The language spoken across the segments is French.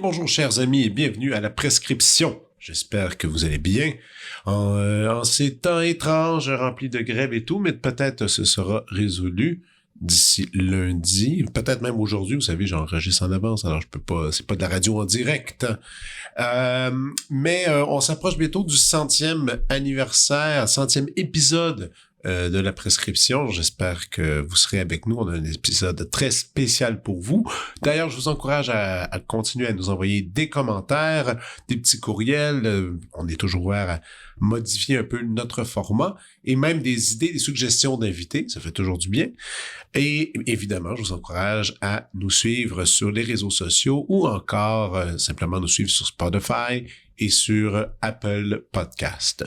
Bonjour chers amis et bienvenue à la prescription. J'espère que vous allez bien en ces temps étranges remplis de grève et tout, mais peut-être ce sera résolu d'ici lundi, peut-être même aujourd'hui. Vous savez, j'enregistre en avance, alors je peux pas, c'est pas de la radio en direct. Mais on s'approche bientôt du 100e anniversaire, 100e épisode de la prescription. J'espère que vous serez avec nous. On a un épisode très spécial pour vous. D'ailleurs, je vous encourage à continuer à nous envoyer des commentaires, des petits courriels. On est toujours ouvert à modifier un peu notre format et même des idées, des suggestions d'invités. Ça fait toujours du bien. Et évidemment, je vous encourage à nous suivre sur les réseaux sociaux ou encore simplement nous suivre sur Spotify et sur Apple Podcast.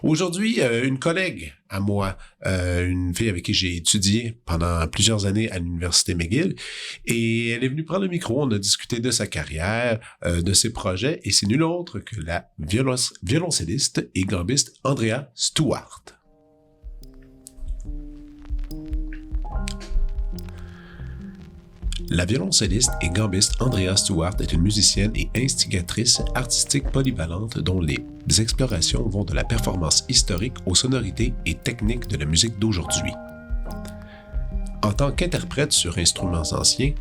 Aujourd'hui, une collègue à moi, une fille avec qui j'ai étudié pendant plusieurs années à l'Université McGill, et elle est venue prendre le micro. On a discuté de sa carrière, de ses projets, et c'est nul autre que la violoncelliste et gambiste Andrea Stewart. La violoncelliste et gambiste Andrea Stewart est une musicienne et instigatrice artistique polyvalente dont les explorations vont de la performance historique aux sonorités et techniques de la musique d'aujourd'hui. En tant qu'interprète sur instruments anciens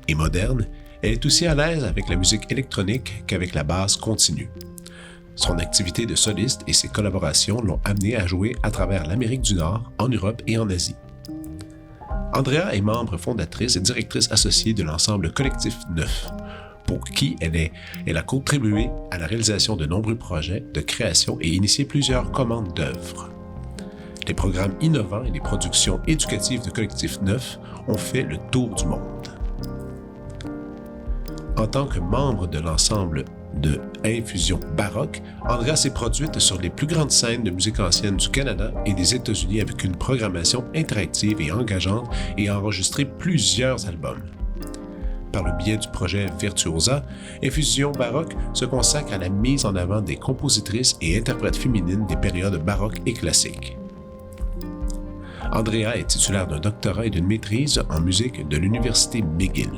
et modernes, elle est aussi à l'aise avec la musique électronique qu'avec la basse continue. Son activité de soliste et ses collaborations l'ont amenée à jouer à travers l'Amérique du Nord, en Europe et en Asie. Andrea est membre fondatrice et directrice associée de l'ensemble Collectif Neuf, pour qui elle a contribué à la réalisation de nombreux projets de création et initié plusieurs commandes d'œuvres. Les programmes innovants et les productions éducatives de Collectif Neuf ont fait le tour du monde. En tant que membre de l'ensemble de Infusion Baroque, Andrea s'est produite sur les plus grandes scènes de musique ancienne du Canada et des États-Unis avec une programmation interactive et engageante et a enregistré plusieurs albums. Par le biais du projet Virtuosa, Infusion Baroque se consacre à la mise en avant des compositrices et interprètes féminines des périodes baroques et classiques. Andrea est titulaire d'un doctorat et d'une maîtrise en musique de l'Université McGill.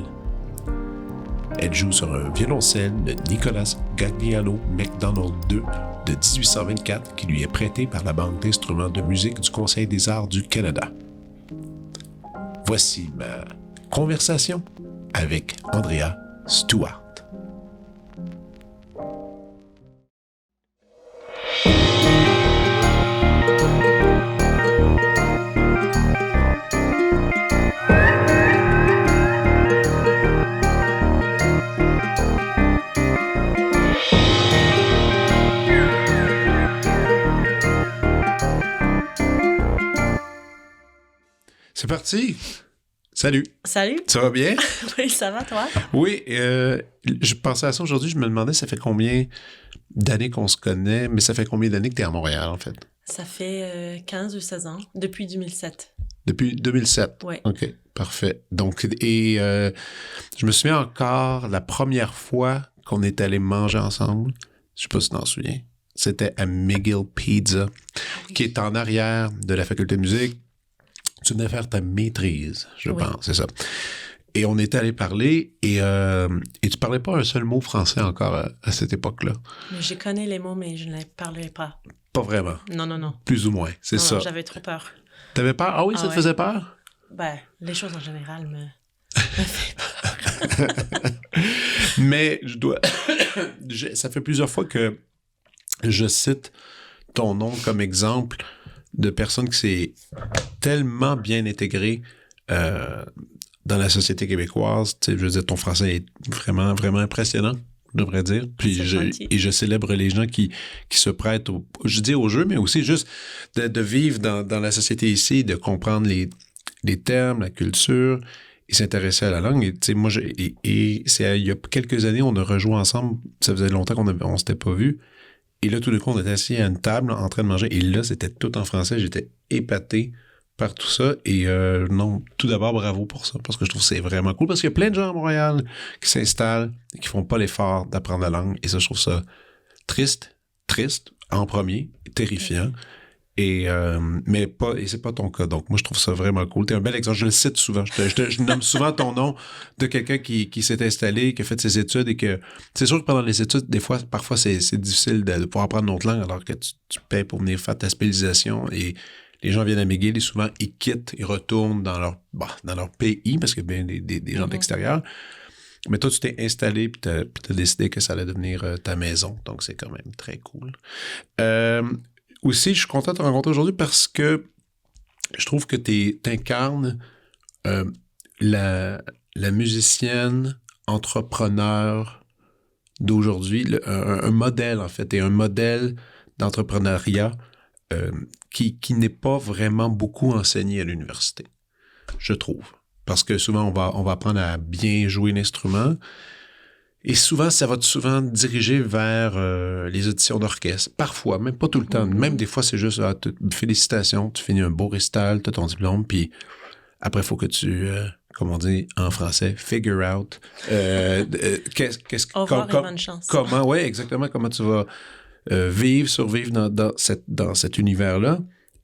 Elle joue sur un violoncelle de Nicolas Gagliano MacDonald II de 1824 qui lui est prêté par la Banque d'instruments de musique du Conseil des arts du Canada. Voici ma conversation avec Andrea Stewart. C'est parti! Salut! Salut! Ça va bien? Oui, ça va, toi? Oui, je pensais à ça aujourd'hui, je me demandais ça fait combien d'années qu'on se connaît, mais ça fait combien d'années que tu es à Montréal, en fait? Ça fait 15 ou 16 ans, depuis 2007. Depuis 2007? Oui. OK, parfait. Donc, je me souviens encore la première fois qu'on est allé manger ensemble, je sais pas si tu t'en souviens, c'était à McGill Pizza, qui est en arrière de la faculté de musique. Tu venais faire ta maîtrise, je pense, c'est ça. Et on était allé parler et tu parlais pas un seul mot français encore à cette époque-là. Je connais les mots, mais je ne les parlais pas. Pas vraiment? Non. Plus ou moins, c'est ça. Non, j'avais trop peur. T'avais peur? Ah oui, ça te faisait peur? Ben, les choses en général me fait peur. Mais ça fait plusieurs fois que je cite ton nom comme exemple de personnes qui s'est tellement bien intégrée dans la société québécoise. Tu sais, je veux dire, ton français est vraiment, vraiment impressionnant, je devrais dire. Puis je célèbre les gens qui se prêtent, je dis au jeu, mais aussi juste de vivre dans la société ici, de comprendre les termes, la culture, et s'intéresser à la langue. Et tu sais, moi, il y a quelques années, on a rejoué ensemble. Ça faisait longtemps qu'on s'était pas vus. Et là, tout d'un coup, on était assis à une table en train de manger. Et là, c'était tout en français. J'étais épaté par tout ça. Et non, tout d'abord, bravo pour ça, parce que je trouve que c'est vraiment cool, parce qu'il y a plein de gens à Montréal qui s'installent et qui font pas l'effort d'apprendre la langue. Et ça, je trouve ça triste en premier, terrifiant. Et c'est pas ton cas. Donc, moi, je trouve ça vraiment cool. T'es un bel exemple. Je le cite souvent. Je nomme souvent ton nom de quelqu'un qui s'est installé, qui a fait ses études et que c'est sûr que pendant les études, parfois, c'est difficile de pouvoir apprendre une autre langue alors que tu payes pour venir faire ta spécialisation et les gens viennent à McGill et souvent, ils quittent, ils retournent dans leur pays parce qu'il y a bien des gens de l'extérieur. Mais toi, tu t'es installé puis t'as décidé que ça allait devenir ta maison. Donc, c'est quand même très cool. Aussi, je suis content de te rencontrer aujourd'hui parce que je trouve que t'incarnes la musicienne entrepreneur d'aujourd'hui, un modèle en fait, et un modèle d'entrepreneuriat qui n'est pas vraiment beaucoup enseigné à l'université, je trouve. Parce que souvent, on va apprendre à bien jouer l'instrument. Et souvent, ça va souvent diriger vers les auditions d'orchestre. Parfois, même pas tout le temps. Même des fois, c'est juste félicitations, tu finis un beau récital, tu as ton diplôme, puis après, il faut que tu, comme on dit en français, figure out. Au revoir et bonne chance. Comment, exactement, comment tu vas survivre dans cet univers-là.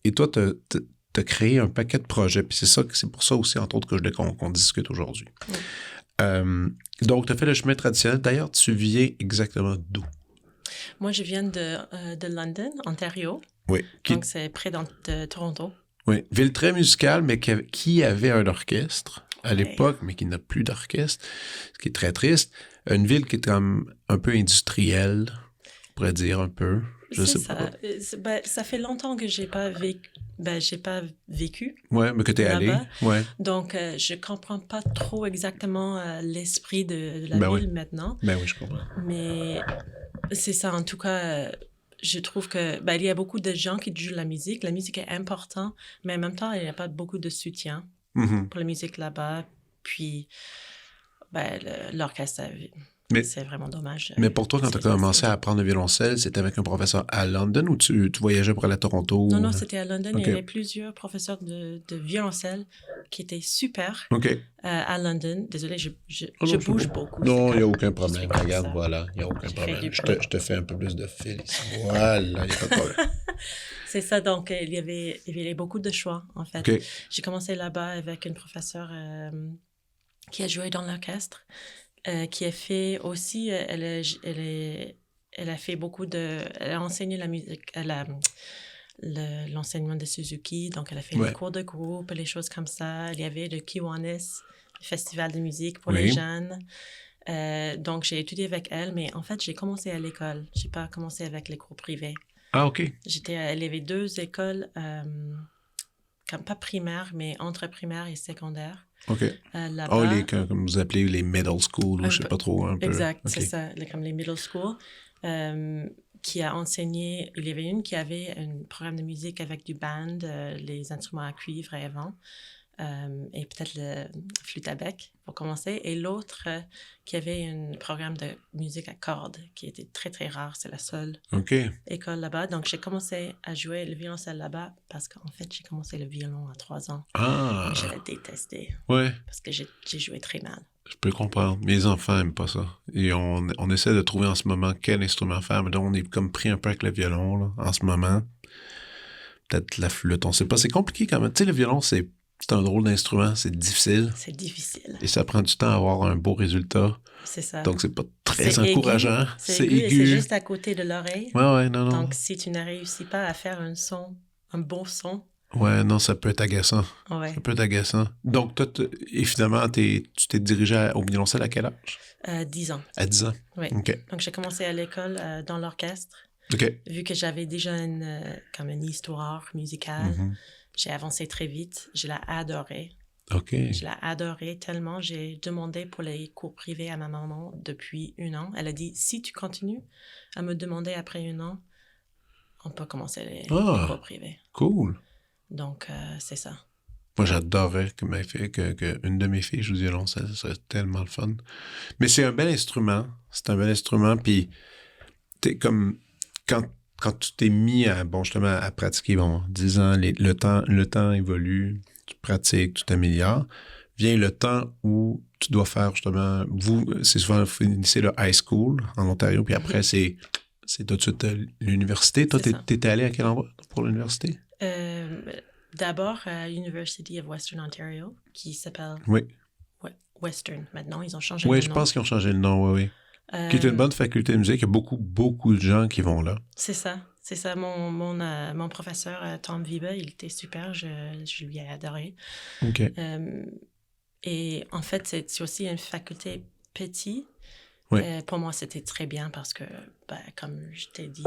Et toi, t'as créé un paquet de projets, puis c'est pour ça aussi, entre autres, que je voulais qu'on discute aujourd'hui. Donc, tu as fait le chemin traditionnel. D'ailleurs, tu viens exactement d'où? Moi, je viens de London, Ontario. Oui. Donc, c'est près de Toronto. Oui. Ville très musicale, mais qui avait un orchestre à l'époque, mais qui n'a plus d'orchestre, ce qui est très triste. Une ville qui est comme un peu industrielle, on pourrait dire un peu. Je sais pas. Ça fait longtemps que j'ai pas vécu. Ouais, mais que t'es allé. Ouais. Donc, je comprends pas trop exactement l'esprit de la ville maintenant. Ben oui, je comprends. Mais c'est ça, en tout cas, je trouve que il y a beaucoup de gens qui jouent la musique. La musique est importante, mais en même temps, il n'y a pas beaucoup de soutien pour la musique là-bas. Puis, l'orchestre, c'est vraiment dommage. Mais pour toi, quand tu as commencé à apprendre le violoncelle, c'était avec un professeur à London ou tu voyageais pour aller à Toronto? Non, c'était à London. Okay. Il y avait plusieurs professeurs de violoncelle qui étaient super à London. Désolée, je bouge beaucoup. Non, il n'y a aucun problème. Regarde, voilà, il n'y a aucun problème. Je te fais un peu plus de fil ici. Voilà, il n'y a pas de problème. C'est ça, donc il y avait beaucoup de choix, en fait. Okay. J'ai commencé là-bas avec une professeure qui a joué dans l'orchestre. Qui a fait aussi, elle a fait beaucoup elle a enseigné la musique, l'enseignement de Suzuki, donc elle a fait les cours de groupe, les choses comme ça. Il y avait le Kiwanis, le festival de musique pour les jeunes. Donc j'ai étudié avec elle, mais en fait j'ai commencé à l'école. J'ai pas commencé avec les cours privés. Ah, OK. Il y avait 2 écoles, comme pas primaires, mais entre primaire et secondaire. OK. Comme vous appelez les middle school, ou je sais pas trop. Un peu. Exact, c'est ça, comme les middle school, qui a enseigné, il y avait une qui avait un programme de musique avec du band, les instruments à cuivre et à vent, et peut-être le flûte à bec pour commencer, et l'autre qui avait un programme de musique à cordes qui était très très rare, c'est la seule école là-bas. Donc j'ai commencé à jouer le violoncelle là-bas parce qu'en fait j'ai commencé le violon à 3 ans. Et je l'ai détesté parce que j'ai joué très mal. Je peux comprendre. Mes enfants n'aiment pas ça. Et on essaie de trouver en ce moment quel instrument faire, mais donc on est comme pris un peu avec le violon là, en ce moment. Peut-être la flûte, on sait pas. C'est compliqué quand même. Tu sais, le violon, c'est un drôle d'instrument, c'est difficile. C'est difficile. Et ça prend du temps à avoir un beau résultat. C'est ça. Donc, c'est pas très encourageant. C'est aigu. C'est juste à côté de l'oreille. Non. Donc, si tu ne réussis pas à faire un bon son... Ouais, non, ça peut être agaçant. Ouais. Ça peut être agaçant. Donc, toi, et finalement, tu t'es dirigé au violoncelle à quel âge? 10 ans. À 10 ans? Oui. OK. Donc, j'ai commencé à l'école dans l'orchestre. OK. Vu que j'avais déjà comme une histoire musicale, j'ai avancé très vite. Je l'ai adoré. OK. Je l'ai adoré tellement. J'ai demandé pour les cours privés à ma maman depuis 1 an. Elle a dit, si tu continues à me demander après 1 an, on peut commencer les cours privés. Cool. Donc, c'est ça. Moi, j'adorerais qu'une de mes filles joue du violoncelle. Ça serait tellement le fun. Mais c'est un bel instrument. C'est un bel instrument. Puis, t'es comme... Quand quand tu t'es mis à, justement, à pratiquer, 10 ans, le temps évolue, tu pratiques, tu t'améliores, vient le temps où tu dois faire, justement, c'est souvent, vous finissez le high school en Ontario, puis après, c'est tout de suite l'université. Toi, t'étais allé à quel endroit pour l'université? D'abord à l'University of Western Ontario, qui s'appelle Western. Maintenant, ils ont changé le nom. Oui, je pense qu'ils ont changé le nom, oui. Qui est une bonne faculté de musique. Il y a beaucoup, beaucoup de gens qui vont là. C'est ça. Mon professeur, Tom Viba, il était super. Je lui ai adoré. OK. Et en fait, c'est aussi une faculté petite. Oui. Pour moi, c'était très bien parce que, comme je t'ai dit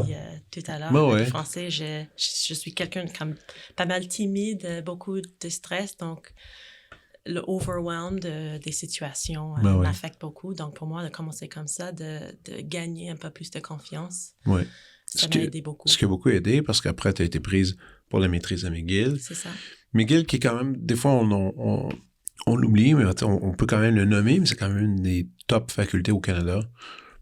tout à l'heure, avec le français, je suis quelqu'un comme pas mal timide, beaucoup de stress, donc le overwhelm des situations m'affecte beaucoup. Donc pour moi, de commencer comme ça, de gagner un peu plus de confiance, ça m'a aidé beaucoup. Ce qui a beaucoup aidé, parce qu'après, tu as été prise pour la maîtrise à McGill. C'est ça. McGill qui est quand même, des fois, on l'oublie, mais on peut quand même le nommer, mais c'est quand même une des top facultés au Canada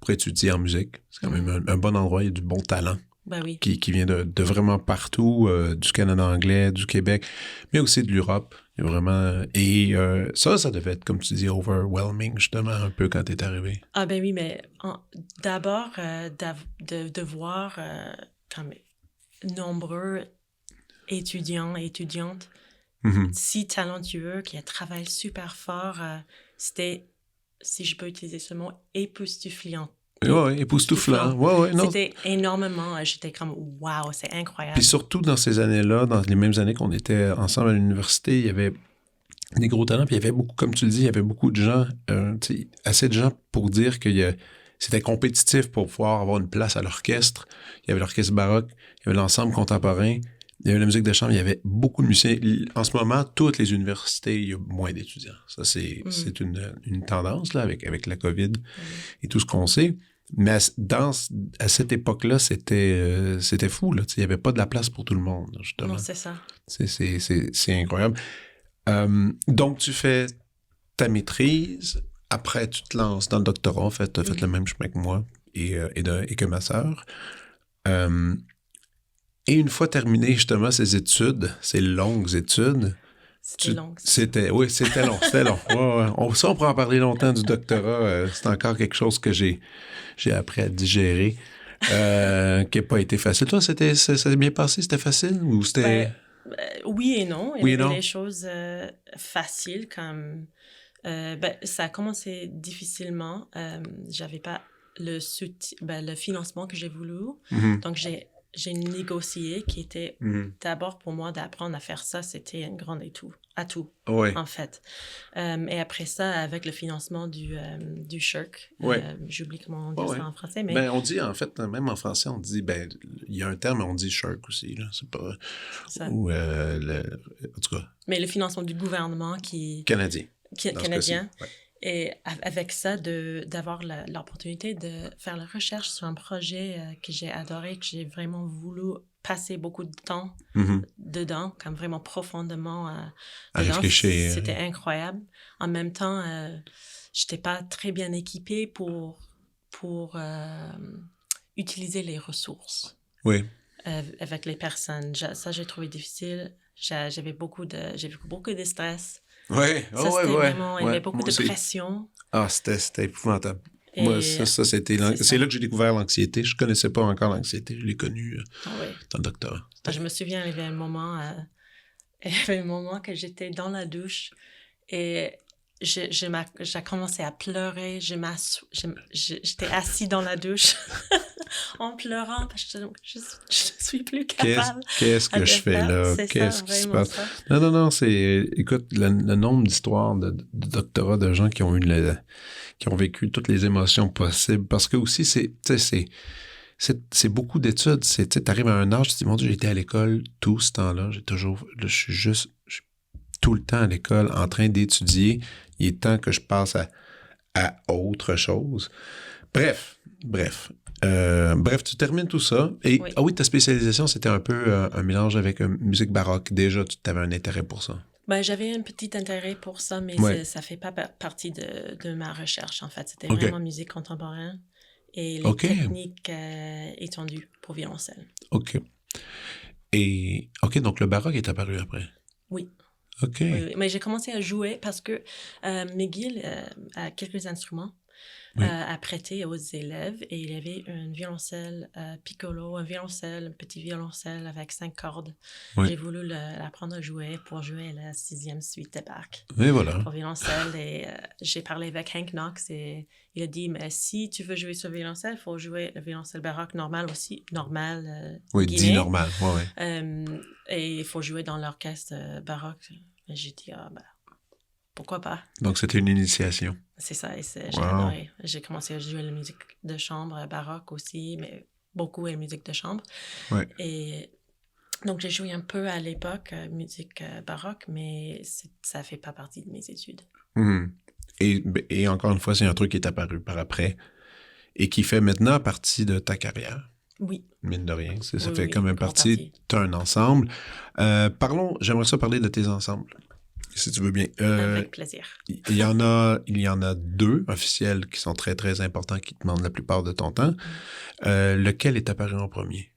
pour étudier en musique. C'est quand même un bon endroit, il y a du bon talent. Oui. Qui vient de vraiment partout, du Canada anglais, du Québec, mais aussi de l'Europe. Il y a vraiment... Et ça devait être, comme tu dis, overwhelming, justement, un peu quand t'es arrivé. Ah ben oui, mais d'abord, de voir comme nombreux étudiants et étudiantes si talentueux, qui travaillent super fort, c'était, si je peux utiliser ce mot, époustouflant. Oui, époustouflant. Non. C'était énormément, j'étais comme, wow, c'est incroyable. Puis surtout dans ces années-là, dans les mêmes années qu'on était ensemble à l'université, il y avait des gros talents, puis il y avait beaucoup, comme tu le dis, il y avait beaucoup de gens, assez de gens pour dire que c'était compétitif pour pouvoir avoir une place à l'orchestre. Il y avait l'orchestre baroque, il y avait l'ensemble contemporain, il y avait la musique de chambre, il y avait beaucoup de musiciens. En ce moment, toutes les universités, il y a moins d'étudiants. Ça, c'est une tendance là, avec la COVID et tout ce qu'on sait. Mais à cette époque-là, c'était fou. Là. Il n'y avait pas de la place pour tout le monde, justement. Non, c'est ça. C'est incroyable. Donc, tu fais ta maîtrise. Après, tu te lances dans le doctorat. En fait, tu as fait le même chemin que moi et que ma sœur. Et une fois terminé, justement, ces longues études... C'était long. C'était long. C'était long. On pourrait en parler longtemps du doctorat. C'est encore quelque chose que j'ai appris à digérer, qui n'a pas été facile. Toi, ça s'est bien passé? C'était facile ou c'était... Oui et non. Il y avait des choses faciles comme... ça a commencé difficilement. J'avais pas le financement que j'ai voulu. Donc, j'ai négocié, qui était d'abord pour moi d'apprendre à faire ça, c'était une grande atout, en fait. Et après ça, avec le financement du SHRC, j'oublie comment on dit ça en français, mais... Ben, on dit, en fait, même en français, on dit, il y a un terme, on dit SHRC aussi, là, c'est pas... Ça. Ou, en tout cas... Mais le financement du gouvernement Canadien. Canadien. Et avec ça, d'avoir l'opportunité de faire la recherche sur un projet que j'ai adoré, que j'ai vraiment voulu passer beaucoup de temps dedans, comme vraiment profondément dedans. Réfléchir. C'était incroyable. En même temps, je n'étais pas très bien équipée pour utiliser les ressources. Oui. Avec les personnes. Ça, j'ai trouvé difficile. J'avais beaucoup de stress. Oui, vraiment, il y avait beaucoup de pression. Ah, c'était épouvantable. Moi, ça c'était... C'est là que j'ai découvert l'anxiété. Je connaissais pas encore l'anxiété. Je l'ai connue dans le doctorat. Je me souviens, il y avait un moment que j'étais dans la douche et j'ai commencé à pleurer. J'étais assis dans la douche en pleurant parce que je suis plus capable. Qu'est-ce que je fais là? Qu'est-ce qui se passe? Ça. Non, écoute, le nombre d'histoires de doctorats de gens qui ont vécu toutes les émotions possibles, parce que aussi, c'est beaucoup d'études. Tu arrives à un âge, tu te dis, mon Dieu, j'ai été à l'école tout ce temps-là. Je suis tout le temps à l'école en train d'étudier. Il est temps que je passe à autre chose. Bref, tu termines tout ça. Et ta spécialisation, c'était un peu un mélange avec musique baroque. Déjà, tu avais un intérêt pour ça. J'avais un petit intérêt pour ça, mais ça fait pas partie de ma recherche, en fait. C'était vraiment musique contemporaine et les techniques étendues pour violoncelle. OK. Et, OK, donc le baroque est apparu après. Oui. OK. Oui. Mais j'ai commencé à jouer parce que McGill a quelques instruments à prêter aux élèves et il y avait un violoncelle piccolo, un petit violoncelle avec 5 cordes. Oui. J'ai voulu l'apprendre à jouer pour jouer la 6e suite de Bach. Et voilà. Pour violoncelle et j'ai parlé avec Hank Knox et il a dit mais si tu veux jouer sur violoncelle, il faut jouer le violoncelle baroque normal aussi, oui, guinéen. dit normal, ouais. Et il faut jouer dans l'orchestre baroque. Et j'ai dit pourquoi pas. Donc c'était une initiation. C'est ça, et j'ai adoré. J'ai commencé à jouer la musique de chambre baroque aussi, mais beaucoup la musique de chambre. Ouais. Et donc j'ai joué un peu à l'époque musique baroque, mais ça fait pas partie de mes études. Mmh. Et encore une fois, c'est un truc qui est apparu par après et qui fait maintenant partie de ta carrière. Oui. Mine de rien. Ça fait quand même partie d'un ensemble. J'aimerais ça parler de tes ensembles, si tu veux bien. Avec plaisir. Il y en a 2 officiels qui sont très, très importants, qui demandent la plupart de ton temps. Lequel est apparu en premier?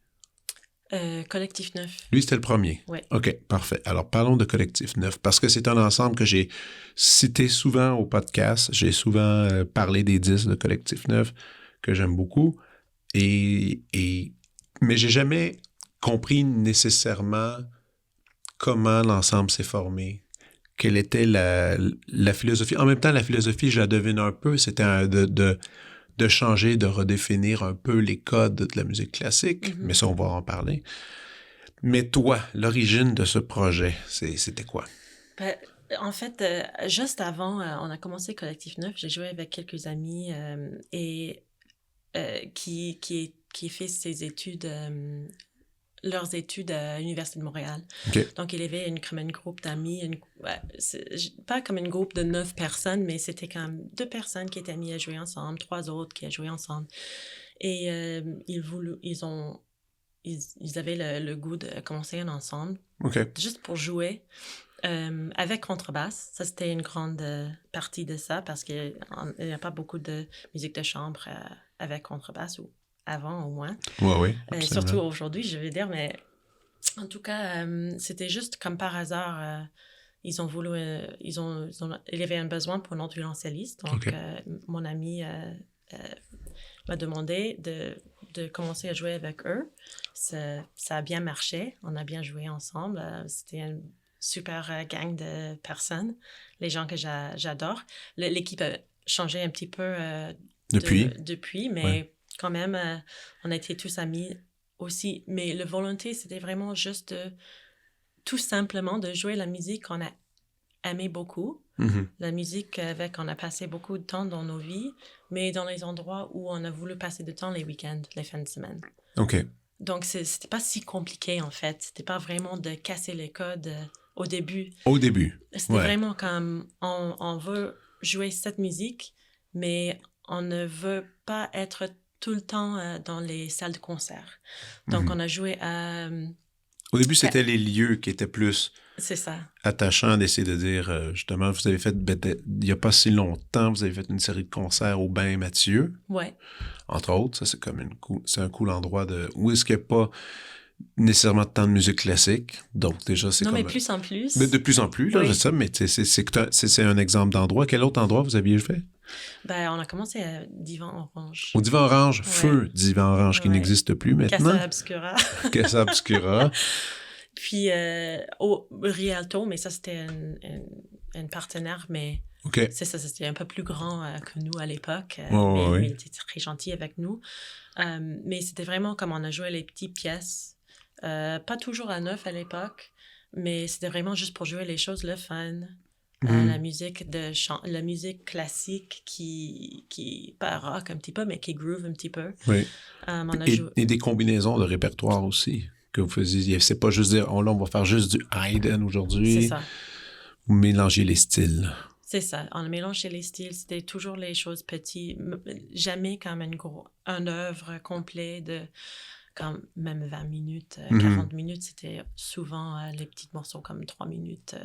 Collectif 9. Lui, c'était le premier? Oui. OK, parfait. Alors, parlons de Collectif 9, parce que c'est un ensemble que j'ai cité souvent au podcast. J'ai souvent parlé des disques de Collectif 9, que j'aime beaucoup. Mais j'ai jamais compris nécessairement comment l'ensemble s'est formé. Quelle était la philosophie. En même temps, la philosophie, je la devine un peu, c'était de changer, de redéfinir un peu les codes de la musique classique, mais ça, on va en parler. Mais toi, l'origine de ce projet, c'était quoi? En fait, juste avant, on a commencé Collectif 9, j'ai joué avec quelques amis qui fait ses études, leurs études à l'Université de Montréal. Okay. Donc, il y avait comme un groupe d'amis, pas comme un groupe de 9 personnes, mais c'était comme 2 personnes qui étaient amies à jouer ensemble, 3 autres qui a joué ensemble. Et ils avaient le goût de commencer un ensemble, juste pour jouer. Avec contrebasse, ça c'était une grande partie de ça parce qu'il n'y a pas beaucoup de musique de chambre avec contrebasse, ou avant au moins. Oui. Surtout aujourd'hui, je vais dire, mais en tout cas, c'était juste comme par hasard, ils ont voulu, il y avait un besoin pour un autre violoncelliste, donc mon ami m'a demandé de commencer à jouer avec eux. Ça a bien marché, on a bien joué ensemble, c'était une super gang de personnes, les gens que j'adore. L'équipe a changé un petit peu depuis, mais quand même, on a été tous amis aussi. Mais la volonté, c'était vraiment juste tout simplement de jouer la musique qu'on a aimé beaucoup, la musique avec on a passé beaucoup de temps dans nos vies, mais dans les endroits où on a voulu passer du temps les week-ends, les fins de semaine. OK. Donc, c'était pas si compliqué, en fait. C'était pas vraiment de casser les codes au début. C'était vraiment comme, on veut jouer cette musique, mais on ne veut pas être tout le temps dans les salles de concert. Donc, on a joué à... Au début, c'était les lieux qui étaient plus... C'est ça. Attachant d'essayer de dire, justement, vous avez fait, il n'y a pas si longtemps, vous avez fait une série de concerts au Bain Mathieu. Ouais. Entre autres, ça, c'est comme c'est un cool endroit où est-ce qu'il n'y a pas nécessairement tant de musique classique. Donc, déjà, c'est mais plus en plus. Mais de plus en plus, là, c'est ça, mais c'est un exemple d'endroit. Quel autre endroit vous aviez fait? On a commencé à Divan Orange. Au Divan Orange, feu Divan Orange, qui n'existe plus maintenant. Casa Obscura. Casa Obscura. Puis au Rialto, mais ça, c'était un partenaire, mais c'est ça, c'était un peu plus grand que nous à l'époque. Mais il était très gentil avec nous. Mais c'était vraiment comme on a joué les petites pièces. Pas toujours à 9 à l'époque, mais c'était vraiment juste pour jouer les choses, le fun. La musique la musique classique qui pas rock un petit peu, mais qui groove un petit peu. Oui. Et des combinaisons de répertoire aussi que vous faisiez. C'est pas juste dire, on va faire juste du Haydn aujourd'hui. C'est ça. Vous mélangez les styles. C'est ça. On a mélangé les styles. C'était toujours les choses petites. Jamais comme une œuvre complète de comme même 20 minutes, 40 minutes. C'était souvent les petits morceaux comme 3 minutes,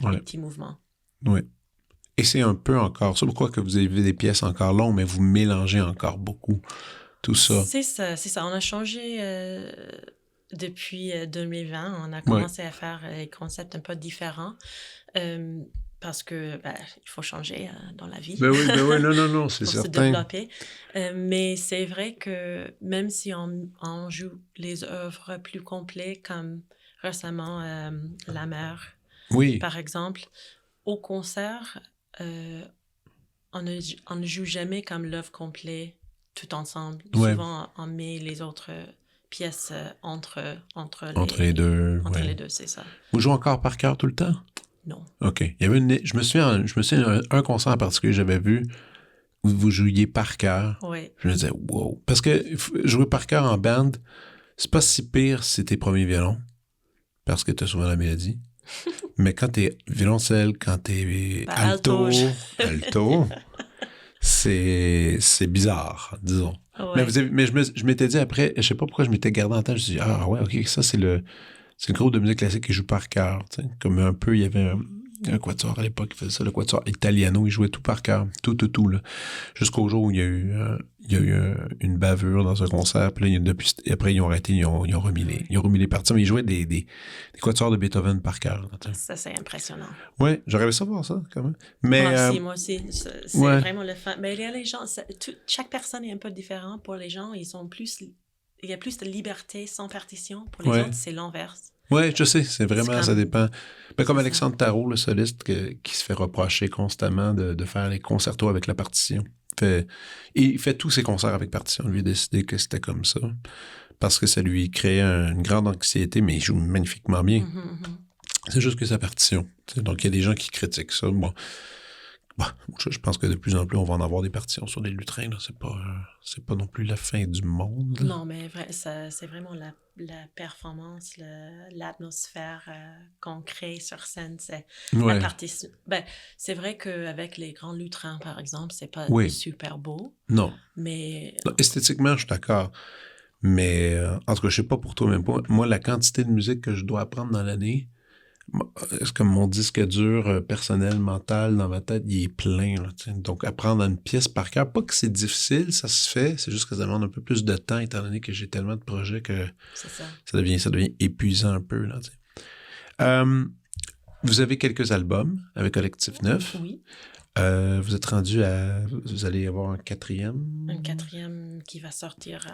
les petits mouvements. Oui. Et c'est un peu encore ça. Pourquoi que vous avez des pièces encore longues, mais vous mélangez encore beaucoup tout ça. C'est ça. On a changé depuis 2020. On a commencé à faire des concepts un peu différents parce que il faut changer dans la vie. Ben oui, non, c'est pour certain. se développer. Mais c'est vrai que même si on joue les œuvres plus complètes, comme récemment La Mer, par exemple, au concert, on ne joue jamais comme l'œuvre complète tout ensemble. Souvent, on met les autres pièces entre les deux. Entre les deux, c'est ça. Vous jouez encore par cœur tout le temps? Non. OK. Il y avait je me souviens un concert en particulier que j'avais vu où vous jouiez par cœur. Oui. Je me disais, wow. Parce que jouer par cœur en band, c'est pas si pire si c'est tes premiers violons, parce que t'as souvent la mélodie. Mais quand t'es violoncelle, quand t'es alto, c'est bizarre, disons. Ouais. Mais je m'étais dit après, je sais pas pourquoi je m'étais gardé en tête, je me suis dit, ah ouais, OK, ça c'est le groupe de musique classique qui joue par cœur. Comme un peu, il y avait un quatuor à l'époque qui faisait ça, le quatuor Italiano, il jouait tout par cœur, tout, là. Jusqu'au jour où il y a eu une bavure dans un concert, puis là, et après ils ont arrêté, ils ont remis les parties, mais ils jouaient des quatuors de Beethoven par cœur. Ça, c'est impressionnant. Ouais, j'aurais aimé ça voir ça, quand même. Mais, moi aussi. C'est vraiment le fun. Mais les gens, chaque personne est un peu différente. Pour les gens, il y a plus de liberté sans partition. Pour les autres, c'est l'inverse. Oui, je sais, c'est vraiment, ça dépend. Ben, comme Alexandre Tarot, le soliste, qui se fait reprocher constamment de faire les concertos avec la partition. Il fait tous ses concerts avec partition. Lui a décidé que c'était comme ça. Parce que ça lui créait une grande anxiété, mais il joue magnifiquement bien. C'est juste que sa partition. Donc, il y a des gens qui critiquent ça. Bon, je pense que de plus en plus, on va en avoir des partitions sur les lutrins. Là. C'est pas non plus la fin du monde. Non, mais c'est vraiment la performance, l'atmosphère qu'on crée sur scène. C'est la partition. Ben, c'est vrai qu'avec les grands lutrins, par exemple, c'est pas super beau. Non. Mais... Non, esthétiquement, je suis d'accord. Mais en tout cas, je sais pas pour toi, même pas. Moi, la quantité de musique que je dois apprendre dans l'année, c'est comme mon disque dur personnel, mental, dans ma tête, il est plein. Là, donc, apprendre une pièce par cœur, pas que c'est difficile, ça se fait, c'est juste que ça demande un peu plus de temps, étant donné que j'ai tellement de projets que ça devient épuisant un peu. Là, vous avez quelques albums avec Collectif Neuf. Oui. Vous êtes rendu à... Vous allez avoir un quatrième? Un quatrième qui va sortir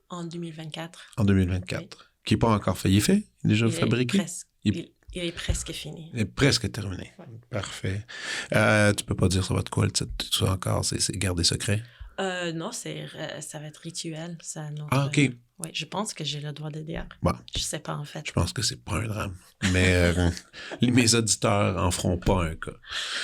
en 2024. En 2024. Oui. Qui n'est pas encore fait. Il est fait? Il est déjà fabriqué? Il est presque fini. Il est presque terminé. Ouais. Parfait. Tu peux pas dire ça va être quoi le titre, tout ça encore? C'est gardé secret? Non, ça va être rituel. OK. Oui, je pense que j'ai le droit de dire. Bon. Je sais pas, en fait. Je pense que c'est pas un drame. Mais mes auditeurs en feront pas un cas.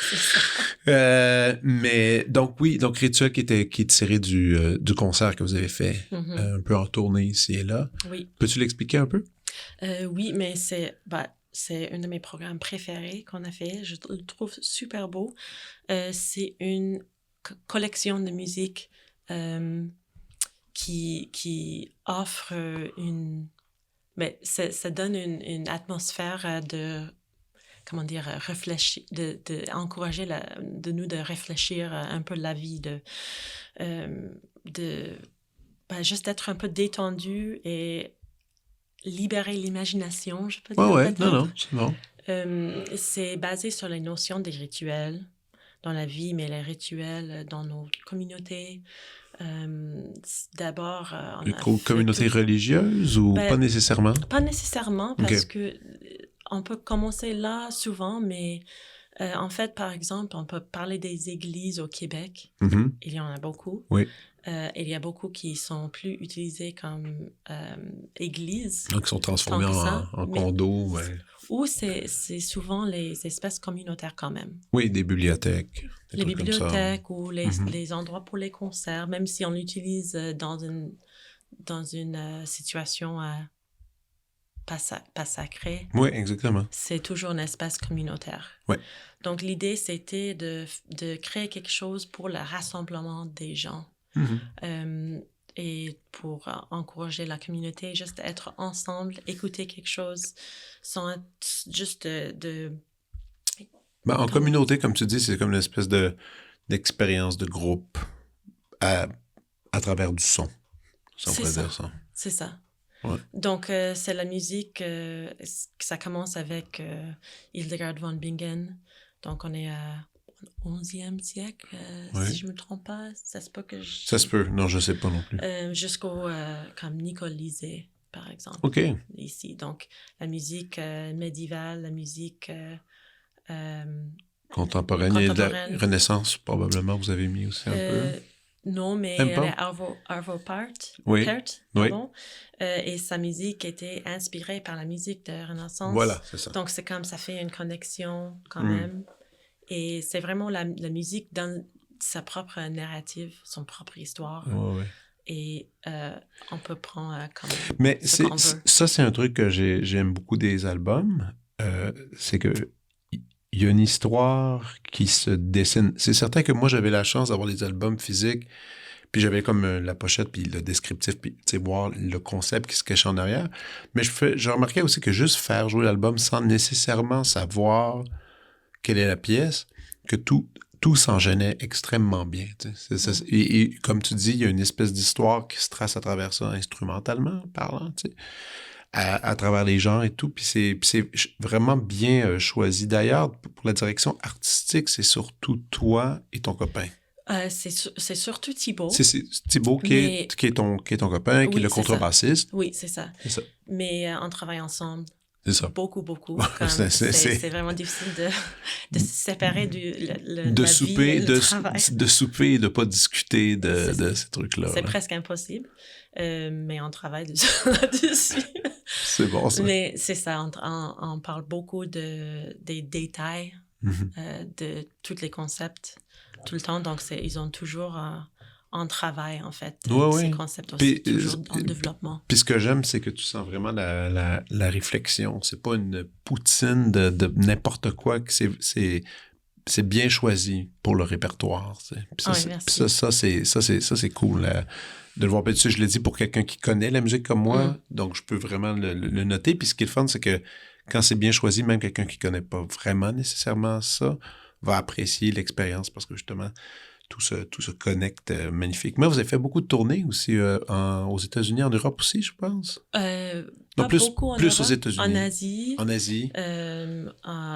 C'est ça. Mais donc, oui, donc Rituel qui est tiré du concert que vous avez fait, un peu en tournée ici et là. Oui. Peux-tu l'expliquer un peu? Oui, mais c'est un de mes programmes préférés qu'on a fait. Je le trouve super beau. C'est une collection de musique qui offre ça donne une atmosphère de, comment dire, réfléchir, de encourager de réfléchir un peu la vie, juste être un peu détendu et libérer l'imagination, je peux dire. Ouais, non, c'est bon. C'est basé sur les notions des rituels dans la vie, mais les rituels dans nos communautés. D'abord, communautés religieuses ou pas nécessairement? Pas nécessairement, parce que on peut commencer là souvent, mais en fait, par exemple, on peut parler des églises au Québec. Mm-hmm. Il y en a beaucoup. Oui. Il y a beaucoup qui sont plus utilisées comme églises. Donc, ils sont transformés en condos. Ouais. Ou c'est souvent les espaces communautaires quand même. Oui, des bibliothèques. Les bibliothèques ou les endroits pour les concerts, même si on l'utilise dans une situation pas sacrée. Oui, exactement. C'est toujours un espace communautaire. Oui. Donc, l'idée, c'était de créer quelque chose pour le rassemblement des gens. Mm-hmm. Et pour encourager la communauté, juste être ensemble, écouter quelque chose, sans être juste en communauté, comme tu dis, c'est comme une espèce d'expérience de groupe à à travers du son, si on C'est pourrait ça. dire ça. C'est ça. Ouais. Donc, c'est la musique, ça commence avec Hildegard von Bingen. Donc, on est au 11e siècle, Ouais. si je ne me trompe pas. Ça se peut que Ça se peut. Non, je sais pas non plus. jusqu'au, comme Nicole Lisée, par exemple, OK. ici. Donc, la musique médiévale, la musique Contemporaine. Il y a de la contemporaine. Renaissance, probablement, vous avez mis aussi un peu. Non, mais Même elle pas? est Arvo Pärt, Oui. pardon. Et sa musique était inspirée par la musique de Renaissance. Voilà, c'est ça. Donc, c'est comme ça fait une connexion quand Mm. même. Et c'est vraiment la musique dans sa propre narrative, son propre histoire. Ouais, ouais. Et on peut prendre comme Mais ce qu'on veut. ça, c'est un truc que j'aime beaucoup des albums. C'est que il y a une histoire qui se dessine. C'est certain que moi, j'avais la chance d'avoir des albums physiques, puis j'avais comme la pochette, puis le descriptif, puis tu sais, voir le concept qui se cachait en arrière. Mais je remarquais aussi que juste faire jouer l'album sans nécessairement savoir quelle est la pièce, que tout s'enchaînait extrêmement bien. Tu sais. Et comme tu dis, il y a une espèce d'histoire qui se trace à travers ça, instrumentalement parlant, tu sais, à travers les genres et tout. Puis c'est vraiment bien choisi. D'ailleurs, pour la direction artistique, c'est surtout toi et ton copain. C'est surtout Thibaut. C'est Thibaut qui est ton copain, qui est le contrebassiste. Oui, c'est ça. C'est ça. Mais on travaille ensemble. C'est ça. Beaucoup. C'est vraiment difficile de se séparer de la souper, vie et le travail. de souper et de pas discuter de ces trucs-là. C'est presque impossible, mais on travaille dessus. C'est bon, ça. Mais c'est ça, on parle beaucoup des détails, de tous les concepts, tout le temps. Donc, ils ont toujours en travail, en fait, ces concepts aussi, toujours en développement. Puis ce que j'aime, c'est que tu sens vraiment la réflexion. C'est pas une poutine de n'importe quoi. C'est bien choisi pour le répertoire. Puis ça, c'est cool de le voir. Puis, tu sais, je l'ai dit pour quelqu'un qui connaît la musique comme moi, donc je peux vraiment le noter. Puis ce qui est le fun, c'est que quand c'est bien choisi, même quelqu'un qui connaît pas vraiment nécessairement ça va apprécier l'expérience parce que justement, tout se connecte magnifiquement. Vous avez fait beaucoup de tournées aussi aux États-Unis, en Europe aussi, je pense. Pas beaucoup en Europe, aux États-Unis. En Asie. En Asie.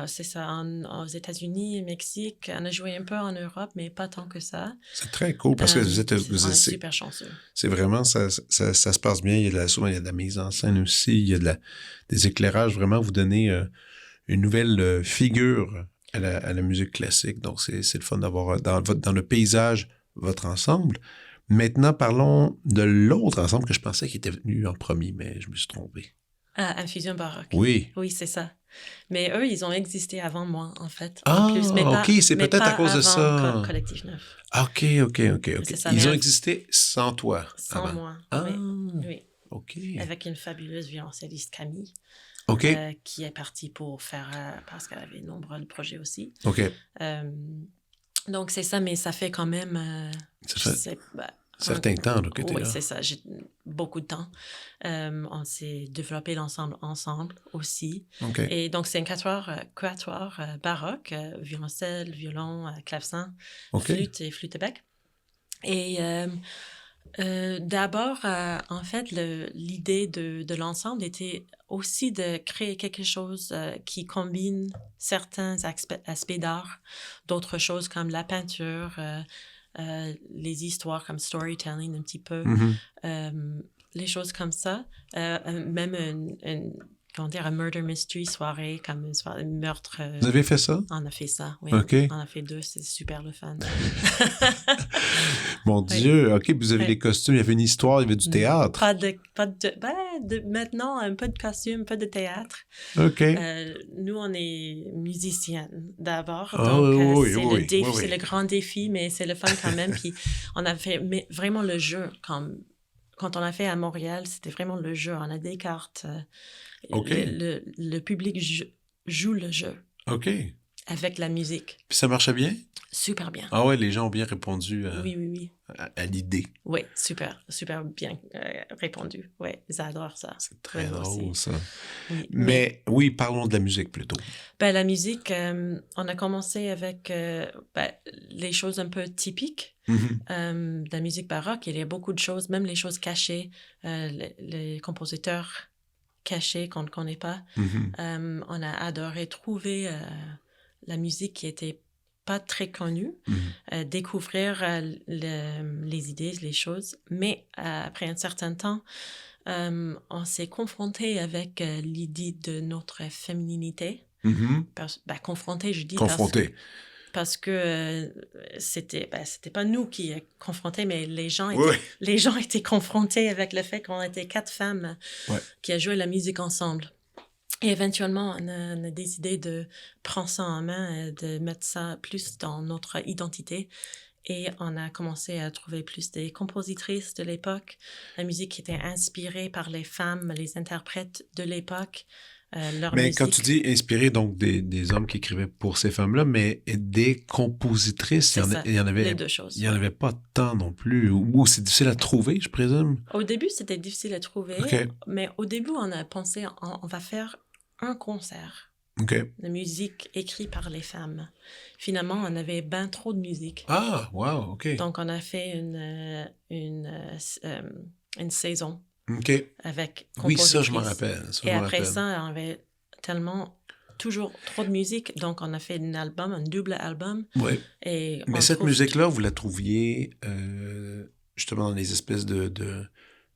C'est ça, aux États-Unis, Mexique. On a joué un peu en Europe, mais pas tant que ça. C'est très cool parce que on est super chanceux. C'est vraiment, ça se passe bien. Souvent, il y a de la mise en scène aussi. Il y a des éclairages. Vraiment, vous donnez une nouvelle figure à la musique classique. Donc, c'est le fun d'avoir dans le paysage votre ensemble. Maintenant, parlons de l'autre ensemble que je pensais qui était venu en premier, mais je me suis trompé. Infusion baroque. Oui. Oui, c'est ça. Mais eux, ils ont existé avant moi, en fait. Ah, en plus, mais OK, c'est peut-être à cause de ça. Collectif Neuf. OK. Ça, ils ont existé sans toi. Sans moi, oui. OK. Avec une fabuleuse violoncelliste, Camille. OK. Qui est partie pour faire... parce qu'elle avait de nombreux projets aussi. OK. Donc, c'est ça, mais ça fait quand même... certain temps que tu es là. Oui, c'est ça. J'ai beaucoup de temps. On s'est développé l'ensemble ensemble aussi. Okay. Et donc, c'est un quatuor baroque, violoncelle, violon, clavecin, flûte et flûte-bec. Et d'abord, en fait, l'idée de l'ensemble était aussi de créer quelque chose qui combine certains aspects d'art, d'autres choses comme la peinture, les histoires comme storytelling un petit peu, les choses comme ça, même un murder mystery soirée, comme une soirée meurtre. Vous avez fait ça? On a fait ça, oui. Okay. On a fait 2, c'est super le fun. Mon Dieu, OK, vous avez les costumes, il y avait une histoire, il y avait du théâtre. Maintenant, un peu de costume, un peu de théâtre. OK. Nous, on est musiciennes d'abord, donc c'est le grand défi, mais c'est le fun quand même. Puis on a fait vraiment le jeu, quand on a fait à Montréal, c'était vraiment le jeu. On a des cartes. Le public joue le jeu. OK. Avec la musique. Puis ça marchait bien? Super bien. Ah ouais, les gens ont bien répondu oui. À l'idée. Oui, super bien répondu. Oui, ils adorent ça. C'est très drôle, aussi. Ça. Oui, mais oui, parlons de la musique plutôt. La musique, on a commencé avec les choses un peu typiques. De la musique baroque, il y a beaucoup de choses, même les choses cachées, les compositeurs cachés qu'on ne connaît pas. On a adoré trouver la musique qui était pas très connue, découvrir les idées, les choses. Mais après un certain temps, on s'est confronté avec l'idée de notre féminité. Confronté, je dis confronté. parce que c'était pas nous qui confrontés, mais les gens étaient confrontés avec le fait qu'on était 4 femmes qui a joué la musique ensemble. Et éventuellement, on a décidé de prendre ça en main, de mettre ça plus dans notre identité. Et on a commencé à trouver plus des compositrices de l'époque, la musique qui était inspirée par les femmes, les interprètes de l'époque. Mais musique. quand tu dis inspiré, donc des hommes qui écrivaient pour ces femmes-là, mais des compositrices, il y en avait, les deux choses. Il n'y en avait pas tant non plus. Ou c'est difficile à trouver, je présume. Au début, c'était difficile à trouver, mais au début, on a pensé, on va faire un concert de musique écrite par les femmes. Finalement, on avait bien trop de musique. Ah, wow, OK. Donc, on a fait une saison. Avec oui, ça, je m'en rappelle. Et après ça, on avait tellement toujours trop de musique, donc on a fait un double album. Oui. Mais cette musique-là, vous la trouviez justement dans les espèces de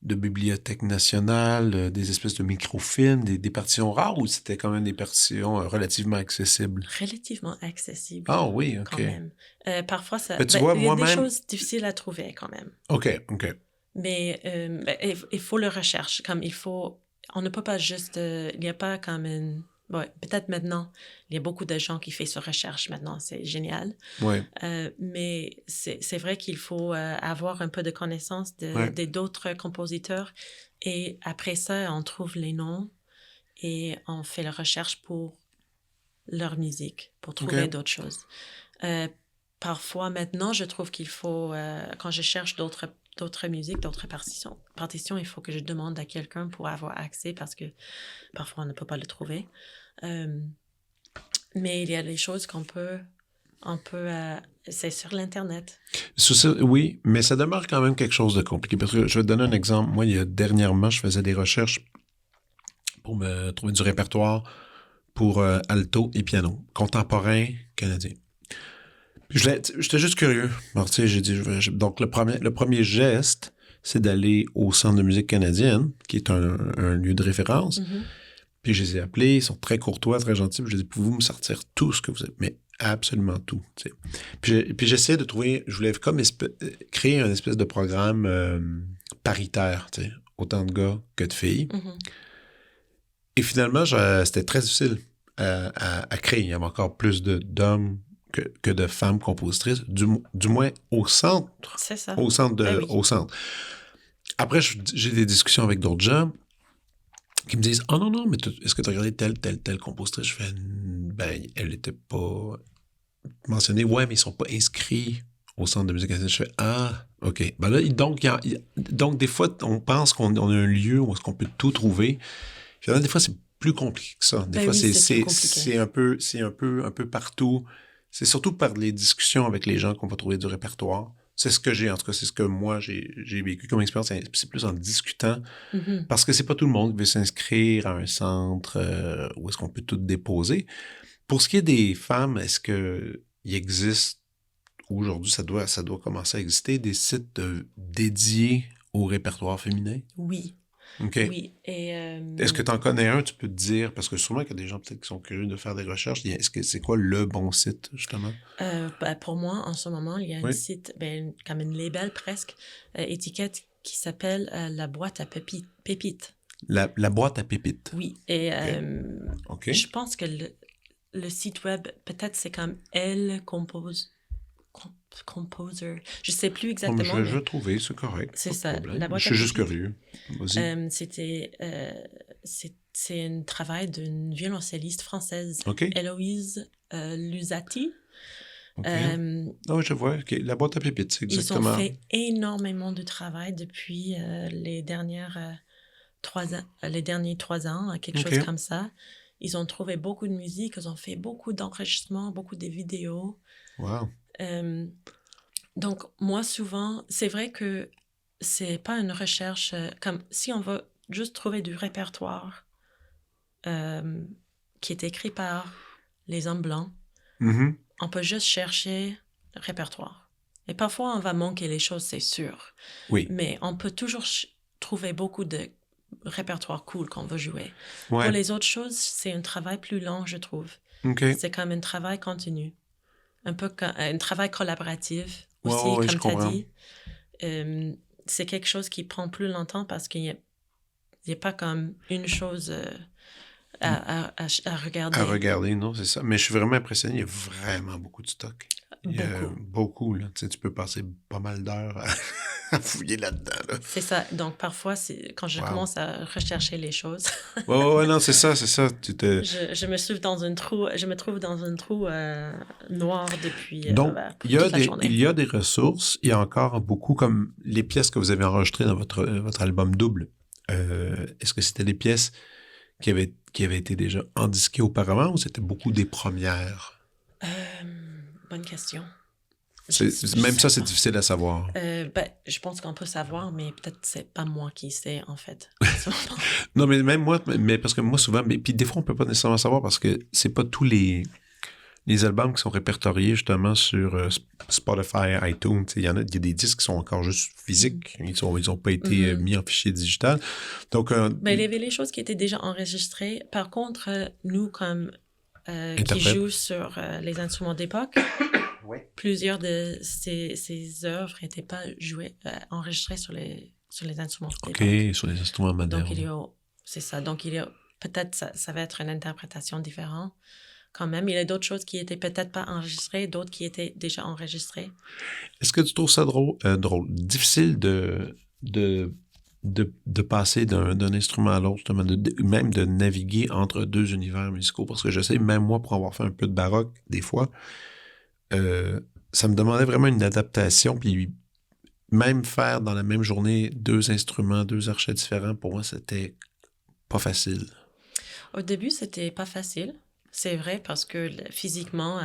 bibliothèques nationales, des espèces de microfilms, des partitions rares, ou c'était quand même des partitions relativement accessibles? Relativement accessibles. Ah oui, OK. Quand même. Parfois, ça, tu vois, il y a des choses difficiles à trouver quand même. OK. Mais il faut le recherche. On ne peut pas juste... il n'y a pas comme une... Ouais, peut-être maintenant, il y a beaucoup de gens qui font ce recherche maintenant, c'est génial. Ouais. Mais c'est vrai qu'il faut avoir un peu de connaissance d'autres compositeurs. Et après ça, on trouve les noms et on fait la recherche pour leur musique, pour trouver d'autres choses. Parfois, maintenant, je trouve qu'il faut, quand je cherche d'autres musiques, d'autres partitions, il faut que je demande à quelqu'un pour avoir accès parce que parfois on ne peut pas le trouver. Mais il y a des choses qu'on peut c'est sur l'Internet. Oui, mais ça demeure quand même quelque chose de compliqué. Parce que je vais te donner un exemple. Moi, dernièrement, je faisais des recherches pour me trouver du répertoire pour alto et piano, contemporain canadien. J'étais juste curieux. Alors, tu sais, j'ai dit, donc le premier geste, c'est d'aller au Centre de musique canadienne, qui est un lieu de référence. Puis je les ai appelés, ils sont très courtois, très gentils. Puis je les ai dit, pouvez-vous me sortir tout ce que vous avez? Mais absolument tout. Tu sais. Puis j'essayais de trouver, je voulais comme créer un espèce de programme paritaire, tu sais, autant de gars que de filles. Et finalement, c'était très difficile à créer. Il y avait encore plus d'hommes que de femmes compositrices, du moins au centre. C'est ça. Au centre. Après, j'ai des discussions avec d'autres gens qui me disent « Ah non, mais est-ce que tu as regardé telle compositrice? » Je fais « elle n'était pas mentionnée. Ouais, mais ils ne sont pas inscrits au Centre de musique canadienne. » Je fais « Ah, OK. » Ben là, donc, des fois, on pense qu'on a un lieu où est-ce qu'on peut tout trouver. Finalement, des fois, c'est plus compliqué que ça. Des fois, c'est un peu partout. C'est surtout par les discussions avec les gens qu'on va trouver du répertoire. C'est ce que j'ai, en tout cas, c'est ce que moi, j'ai vécu comme expérience. C'est plus en discutant, parce que c'est pas tout le monde qui veut s'inscrire à un centre où est-ce qu'on peut tout déposer. Pour ce qui est des femmes, est-ce qu'il existe, aujourd'hui, ça doit commencer à exister, des sites dédiés au répertoire féminin? Oui. OK. Oui. Et, est-ce que tu en connais un, tu peux te dire, parce que sûrement qu'il y a des gens peut-être qui sont curieux de faire des recherches, c'est quoi le bon site, justement? Pour moi, en ce moment, il y a un site, comme une label presque, étiquette qui s'appelle La boîte à pépites. La boîte à pépites. Oui. Et OK. Je pense que le site web, peut-être c'est comme Elle Composer. Je ne sais plus exactement. Je vais trouver, c'est correct. C'est ça. La boîte je suis juste curieux. Vas-y. C'est un travail d'une violoncelliste française, Héloïse Lusati. Je vois. La boîte à pépites, c'est exactement. Ils ont fait énormément de travail depuis les derniers 3 ans, quelque chose comme ça. Ils ont trouvé beaucoup de musique, ils ont fait beaucoup d'enregistrements, beaucoup de vidéos. Wow. Donc, moi, souvent, c'est vrai que c'est pas une recherche comme si on va juste trouver du répertoire euh, qui est écrit par les hommes blancs, Mhm. on peut juste chercher le répertoire. Et parfois, on va manquer les choses, c'est sûr. Oui. Mais on peut toujours trouver beaucoup de répertoire cool qu'on veut jouer. Ouais. Pour les autres choses, c'est un travail plus long, je trouve. OK. C'est comme un travail continu. Un peu comme un travail collaboratif aussi, Ouais, comme je tu as comprends. dit. C'est quelque chose qui prend plus longtemps parce qu'il n'y a pas comme une chose à regarder. À regarder, non, c'est ça. Mais je suis vraiment impressionné. Il y a vraiment beaucoup de stock. Il y a beaucoup, là. Tu sais, tu peux passer pas mal d'heures à fouiller là-dedans, là. C'est ça. Donc, parfois, quand je commence à rechercher les choses... ouais, non, c'est ça. je me trouve dans un trou noir depuis Donc, toute la journée. il y a des ressources. Il y a encore beaucoup, comme les pièces que vous avez enregistrées dans votre album double. Est-ce que c'était des pièces qui avaient été déjà endisquées auparavant ou c'était beaucoup des premières? Bonne question. Même ça, c'est difficile à savoir. Je pense qu'on peut savoir, mais peut-être c'est pas moi qui sais, en fait. Non, mais même moi, mais parce que moi, souvent, puis des fois, on peut pas nécessairement savoir parce que c'est pas tous les albums qui sont répertoriés justement sur Spotify, iTunes. Il y a des disques qui sont encore juste physiques. Ils ont pas été mis en fichier digital. Donc, mais il y avait les choses qui étaient déjà enregistrées. Par contre, nous, comme qui jouent sur les instruments d'époque, plusieurs de ces œuvres n'étaient pas enregistrées sur les instruments d'époque. OK, sur les instruments modernes. Donc, c'est ça. Donc, peut-être ça va être une interprétation différente. Quand même, il y a d'autres choses qui étaient peut-être pas enregistrées, d'autres qui étaient déjà enregistrées. Est-ce que tu trouves ça difficile de passer d'un instrument à l'autre, même de naviguer entre deux univers musicaux? Parce que je sais, même moi, pour avoir fait un peu de baroque, des fois, ça me demandait vraiment une adaptation, puis même faire dans la même journée deux instruments, deux archets différents, pour moi, c'était pas facile. Au début, c'était pas facile. C'est vrai parce que physiquement,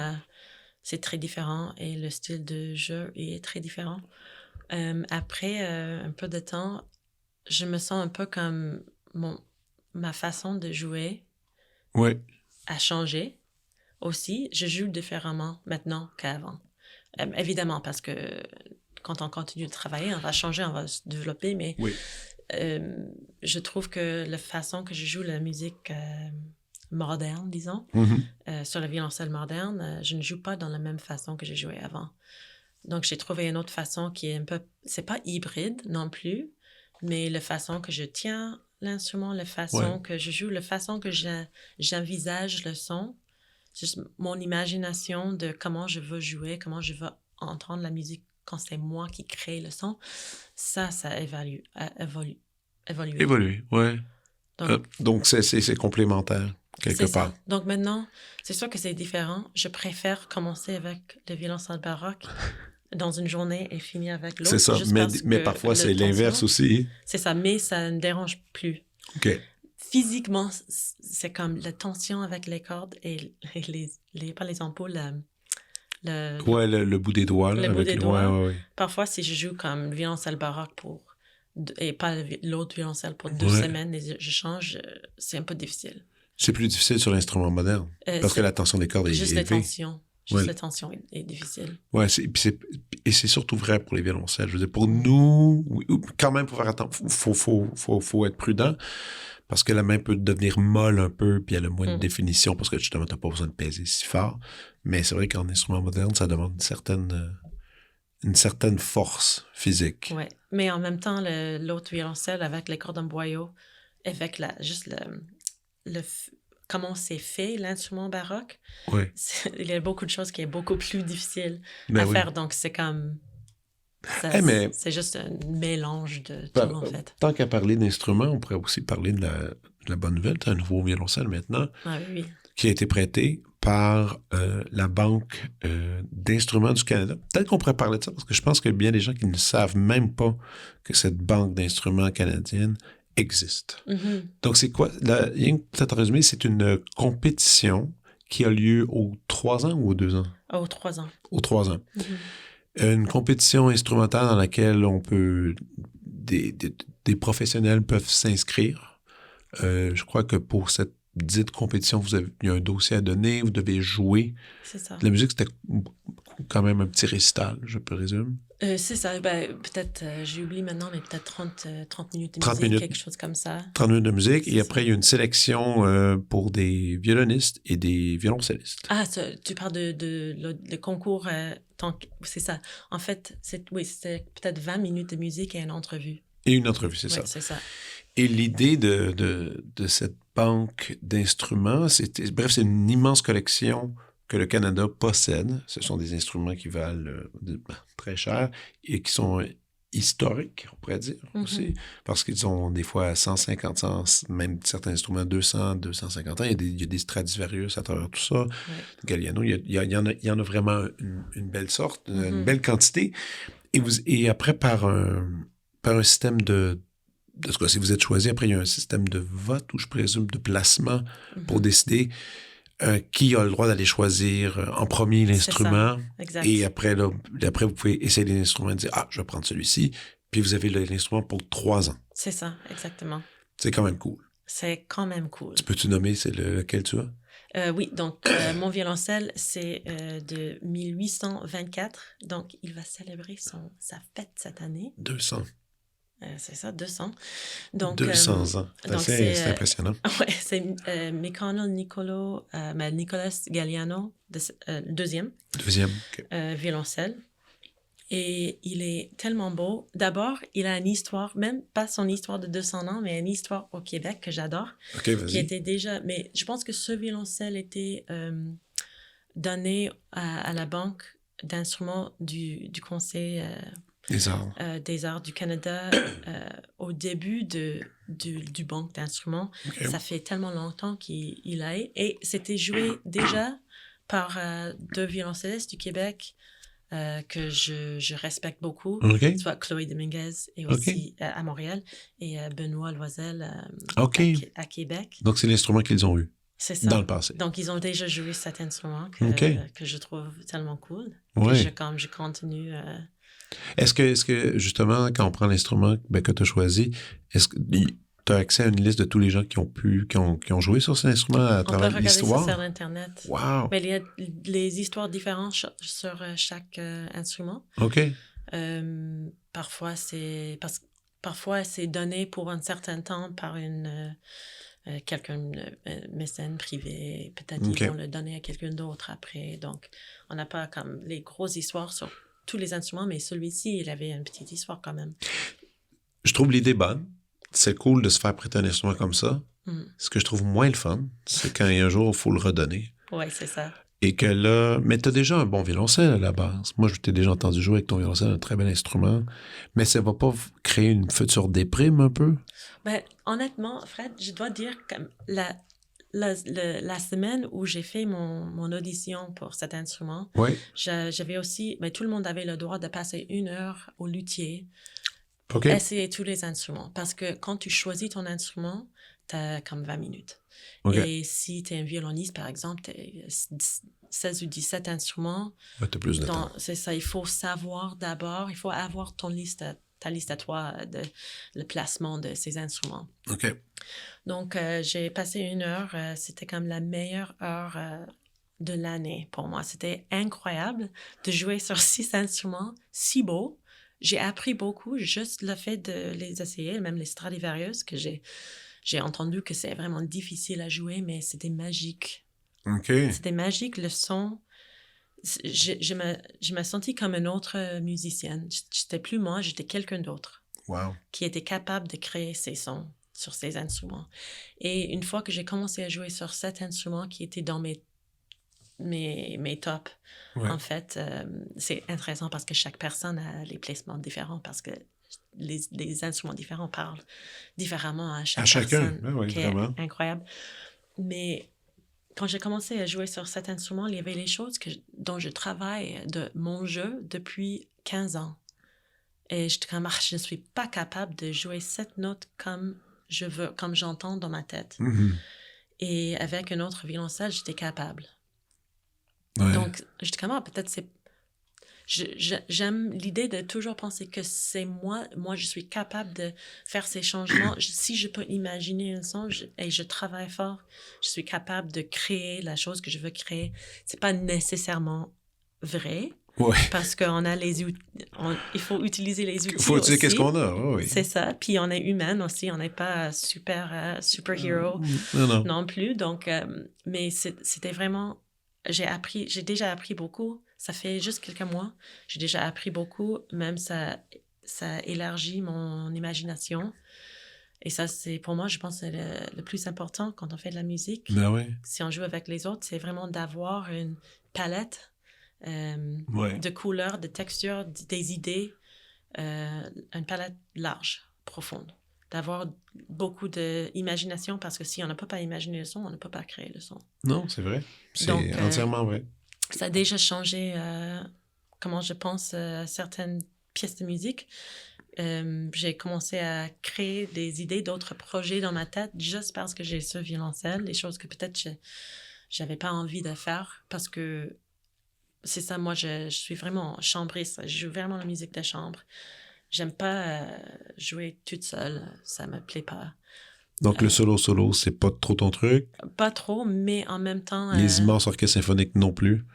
c'est très différent et le style de jeu est très différent. Après un peu de temps, je me sens un peu comme ma façon de jouer a changé aussi. Je joue différemment maintenant qu'avant. Évidemment, parce que quand on continue de travailler, on va changer, on va se développer, mais je trouve que la façon que je joue la musique... moderne, disons, sur le violoncelle moderne, je ne joue pas dans la même façon que j'ai joué avant. Donc, j'ai trouvé une autre façon qui est un peu... C'est pas hybride non plus, mais la façon que je tiens l'instrument, la façon que je joue, la façon que j'envisage le son, juste mon imagination de comment je veux jouer, comment je veux entendre la musique quand c'est moi qui crée le son, ça a évolué. Évolué, ouais. Donc, c'est complémentaire. Quelque part. Ça. Donc maintenant, c'est sûr que c'est différent. Je préfère commencer avec le violoncelle baroque dans une journée et finir avec l'autre. C'est ça, mais parfois c'est l'inverse aussi. C'est ça, mais ça ne dérange plus. OK. Physiquement, c'est comme la tension avec les cordes et pas les ampoules, le bout des doigts. Là, le bout des doigts. Ouais. Parfois, si je joue comme violoncelle baroque et pas l'autre violoncelle pour 2 semaines et je change, c'est un peu difficile. C'est plus difficile sur l'instrument moderne, parce que la tension des cordes est élevée. Juste la tension est difficile. Oui, et c'est surtout vrai pour les violoncelles. Je veux dire, pour nous, quand même, pour faire attention, faut être prudent, parce que la main peut devenir molle un peu, puis elle a moins de définition, parce que justement, tu n'as pas besoin de peser si fort. Mais c'est vrai qu'en instrument moderne, ça demande une certaine force physique. Oui, mais en même temps, l'autre violoncelle avec les cordes en boyau, avec comment c'est fait, l'instrument baroque, il y a beaucoup de choses qui est beaucoup plus difficile à faire. Donc, c'est comme... c'est juste un mélange de tout, en fait. Tant qu'à parler d'instruments, on pourrait aussi parler de la bonne nouvelle. Tu as un nouveau violoncelle maintenant qui a été prêté par la Banque d'instruments du Canada. Peut-être qu'on pourrait parler de ça, parce que je pense qu'il y a bien des gens qui ne savent même pas que cette Banque d'instruments canadienne existe. Donc, c'est quoi? Peut-être en résumé, c'est une compétition qui a lieu aux 3 ans ou aux 2 ans? Aux 3 ans. Aux 3 ans. Une compétition instrumentale dans laquelle on peut... Des professionnels peuvent s'inscrire. Je crois que pour cette dite compétition, il y a un dossier à donner, vous devez jouer. C'est ça. La musique, c'était quand même un petit récital, je présume. C'est ça. Peut-être, j'ai oublié maintenant, mais peut-être 30 minutes de 30 musique, minutes. quelque chose comme ça. 30 minutes de musique. C'est Et après, ça. il y a une sélection pour des violonistes et des violoncellistes. Ah, tu parles le concours. C'est ça. En fait, c'était peut-être 20 minutes de musique et une entrevue. Et une entrevue, c'est ça. C'est ça. Et l'idée de cette banque d'instruments, c'est une immense collection que le Canada possède. Ce sont des instruments qui valent très cher et qui sont historiques, on pourrait dire aussi, parce qu'ils ont des fois 150 ans, même certains instruments 200, 250 ans. Il y a des Stradivarius à travers tout ça, Galliano. Il y en a vraiment une belle sorte, une belle quantité. Et après, par un système de tout cas, si vous êtes choisi, après, il y a un système de vote ou je présume de placement pour décider qui a le droit d'aller choisir en premier l'instrument. Exact. Et après, vous pouvez essayer l'instrument et dire « Ah, je vais prendre celui-ci ». Puis vous avez l'instrument pour 3 ans. C'est ça, exactement. C'est quand même cool. C'est quand même cool. Tu peux-tu nommer lequel tu as? Oui, donc mon violoncelle, c'est de 1824. Donc, il va célébrer sa fête cette année. 200. C'est ça, 200. Donc, 200 ans. C'est impressionnant. Oui, c'est Meccano Nicolas Galliano, deuxième. Deuxième, OK. Violoncelle. Et il est tellement beau. D'abord, il a une histoire, même pas son histoire de 200 ans, mais une histoire au Québec que j'adore. OK, vas-y. Qui était déjà... Mais je pense que ce violoncelle était donné à la Banque d'instruments du Conseil... des arts du Canada au début du banque d'instruments. Okay. Ça fait tellement longtemps qu'il a... Et c'était joué déjà par 2 violoncellistes du Québec que je respecte beaucoup, soit Chloé Dominguez et aussi à Montréal et Benoît Loisel à Québec. Donc, c'est l'instrument qu'ils ont eu. C'est ça. Dans le passé. Donc, ils ont déjà joué cet instrument que je trouve tellement cool. Ouais. Je continue... Est-ce que, justement, quand on prend l'instrument que tu as choisi, est-ce que tu as accès à une liste de tous les gens qui ont joué sur cet instrument à travers l'histoire? On peut regarder ça sur Internet. Wow! Mais il y a les histoires différentes sur chaque instrument. OK. Parfois, c'est donné pour un certain temps par quelqu'un, mécène privé. Peut-être qu'ils vont le donner à quelqu'un d'autre après. Donc, on n'a pas comme les grosses histoires sur tous les instruments, mais celui-ci, il avait une petite histoire quand même. Je trouve l'idée bonne. C'est cool de se faire prêter un instrument comme ça. Ce que je trouve moins le fun, c'est quand un jour, il faut le redonner. Oui, c'est ça. Et que là... Mais t'as déjà un bon violoncelle à la base. Moi, je t'ai déjà entendu jouer avec ton violoncelle, un très bel instrument. Mais ça va pas créer une future déprime un peu? Ben, honnêtement, Fred, je dois dire que la semaine où j'ai fait mon audition pour cet instrument, j'avais aussi... Mais tout le monde avait le droit de passer 1 heure au luthier, essayer tous les instruments. Parce que quand tu choisis ton instrument, tu as comme 20 minutes. Et si tu es un violoniste, par exemple, tu as 16 ou 17 instruments. Tu as plus de temps. C'est ça, il faut savoir d'abord, il faut avoir ta liste à toi, le placement de ces instruments. OK. Donc, j'ai passé 1 heure. C'était comme la meilleure heure de l'année pour moi. C'était incroyable de jouer sur 6 instruments si beaux. J'ai appris beaucoup, juste le fait de les essayer, même les Stradivarius, que j'ai entendu que c'est vraiment difficile à jouer, mais c'était magique. OK. C'était magique, le son. Je me sentis comme une autre musicienne. J'étais plus moi, j'étais quelqu'un d'autre. Wow. Qui était capable de créer ces sons sur ces instruments. Et une fois que j'ai commencé à jouer sur cet instrument qui était dans mes tops, en fait, c'est intéressant parce que chaque personne a les placements différents parce que les instruments différents parlent différemment à chaque personne. Oui, vraiment. Incroyable. Mais quand j'ai commencé à jouer sur cet instrument, il y avait les choses dont je travaille de mon jeu depuis 15 ans. Et je ne suis pas capable de jouer cette note comme je veux, comme j'entends dans ma tête. Mm-hmm. Et avec un autre violoncelle, j'étais capable. Ouais. Donc, j'étais comme, peut-être c'est... j'aime l'idée de toujours penser que c'est moi, je suis capable de faire ces changements. Si je peux imaginer un son et je travaille fort, je suis capable de créer la chose que je veux créer. C'est pas nécessairement vrai. Ouais. Parce qu'on a les outils, il faut utiliser les outils. Il faut utiliser qu'est-ce qu'on a, oui. C'est ça. Puis on est humain aussi, on n'est pas superhero non plus. Donc, mais c'était vraiment, j'ai déjà appris beaucoup. Ça fait juste quelques mois. J'ai déjà appris beaucoup. Même ça élargit mon imagination. Et ça, c'est pour moi, je pense, c'est le plus important quand on fait de la musique. Ben oui. Si on joue avec les autres, c'est vraiment d'avoir une palette de couleurs, de textures, des idées, une palette large, profonde. D'avoir beaucoup d'imagination parce que si on ne peut pas imaginer le son, on ne peut pas créer le son. Non, c'est vrai. C'est entièrement vrai. Ça a déjà changé comment je pense à certaines pièces de musique. J'ai commencé à créer des idées d'autres projets dans ma tête juste parce que j'ai ce violoncelle, des choses que peut-être je n'avais pas envie de faire parce que c'est ça, moi, je suis vraiment chambriste. Je joue vraiment la musique de chambre. J'aime pas jouer toute seule. Ça me plaît pas. Donc, le solo, c'est pas trop ton truc? Pas trop, mais en même temps... Les immenses orchestres symphoniques non plus?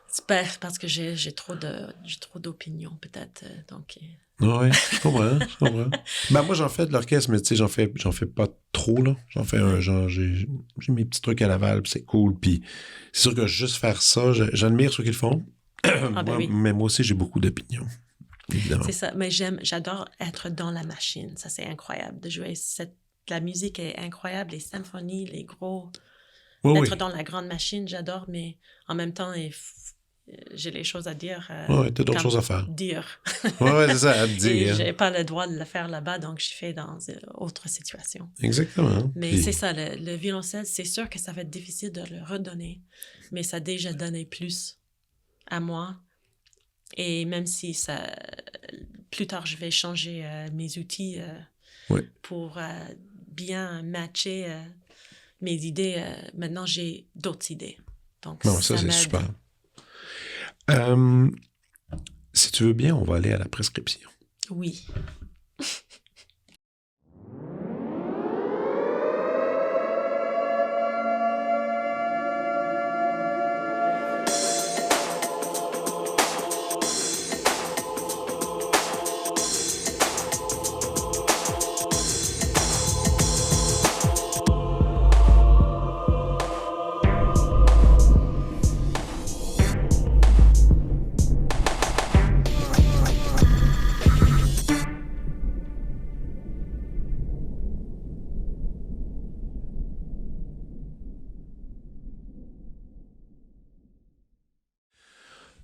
C'est parce que j'ai trop d'opinions, peut-être. Donc... Oui, je comprends. Ben, moi, j'en fais de l'orchestre, mais tu sais, j'en fais pas trop, là. J'en fais j'ai mes petits trucs à Laval, puis c'est cool. Puis c'est sûr que juste faire ça, j'admire ceux qui le font. Oui. Mais moi aussi, j'ai beaucoup d'opinions, évidemment. C'est ça, mais j'adore être dans la machine. Ça, c'est incroyable de jouer. La musique est incroyable, les symphonies, les gros... être dans la grande machine, j'adore, mais en même temps, j'ai les choses à dire. Oui, t'as d'autres choses à faire. Dire. Oui, c'est ça, à te dire. Et j'ai pas le droit de le faire là-bas, donc je fais dans autre situation. Exactement. Mais c'est ça, le violoncelle, c'est sûr que ça va être difficile de le redonner, mais ça a déjà donné plus à moi. Et même si plus tard, je vais changer mes outils pour bien matcher mes idées. Maintenant, j'ai d'autres idées. Donc, ça c'est super. Si tu veux bien, on va aller à la prescription. Oui.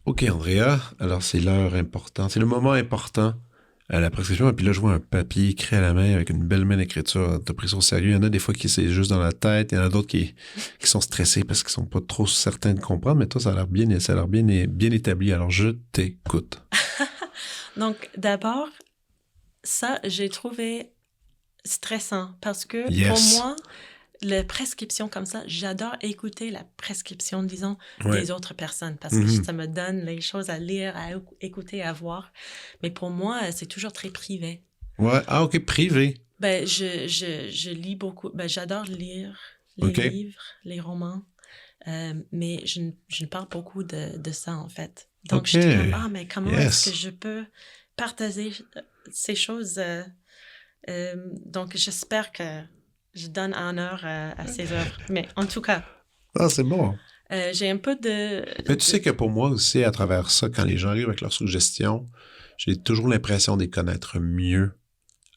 OK, Andrea, alors c'est l'heure importante, c'est le moment important à la prescription. Et puis là, je vois un papier écrit à la main avec une belle main d'écriture. T'as pris ça au sérieux. Il y en a des fois qui c'est juste dans la tête. Il y en a d'autres qui sont stressés parce qu'ils sont pas trop certains de comprendre. Mais toi, ça a l'air bien établi. Alors, je t'écoute. Donc, d'abord, ça, j'ai trouvé stressant parce que pour moi, la prescription comme ça, j'adore écouter la prescription, disons, des autres personnes parce que ça me donne les choses à lire, à écouter, à voir. Mais pour moi, c'est toujours très privé. Ouais. Ah, OK, privé. Ben, je lis beaucoup. Ben, j'adore lire les livres, les romans. Mais je ne parle beaucoup de ça, en fait. Donc, je dis comme, mais comment est-ce que je peux partager ces choses? Donc, j'espère que je donne honneur à ces œuvres. Mais en tout cas... Ah, c'est bon. J'ai un peu de... Mais tu sais que pour moi aussi, à travers ça, quand les gens arrivent avec leurs suggestions, j'ai toujours l'impression de les connaître mieux.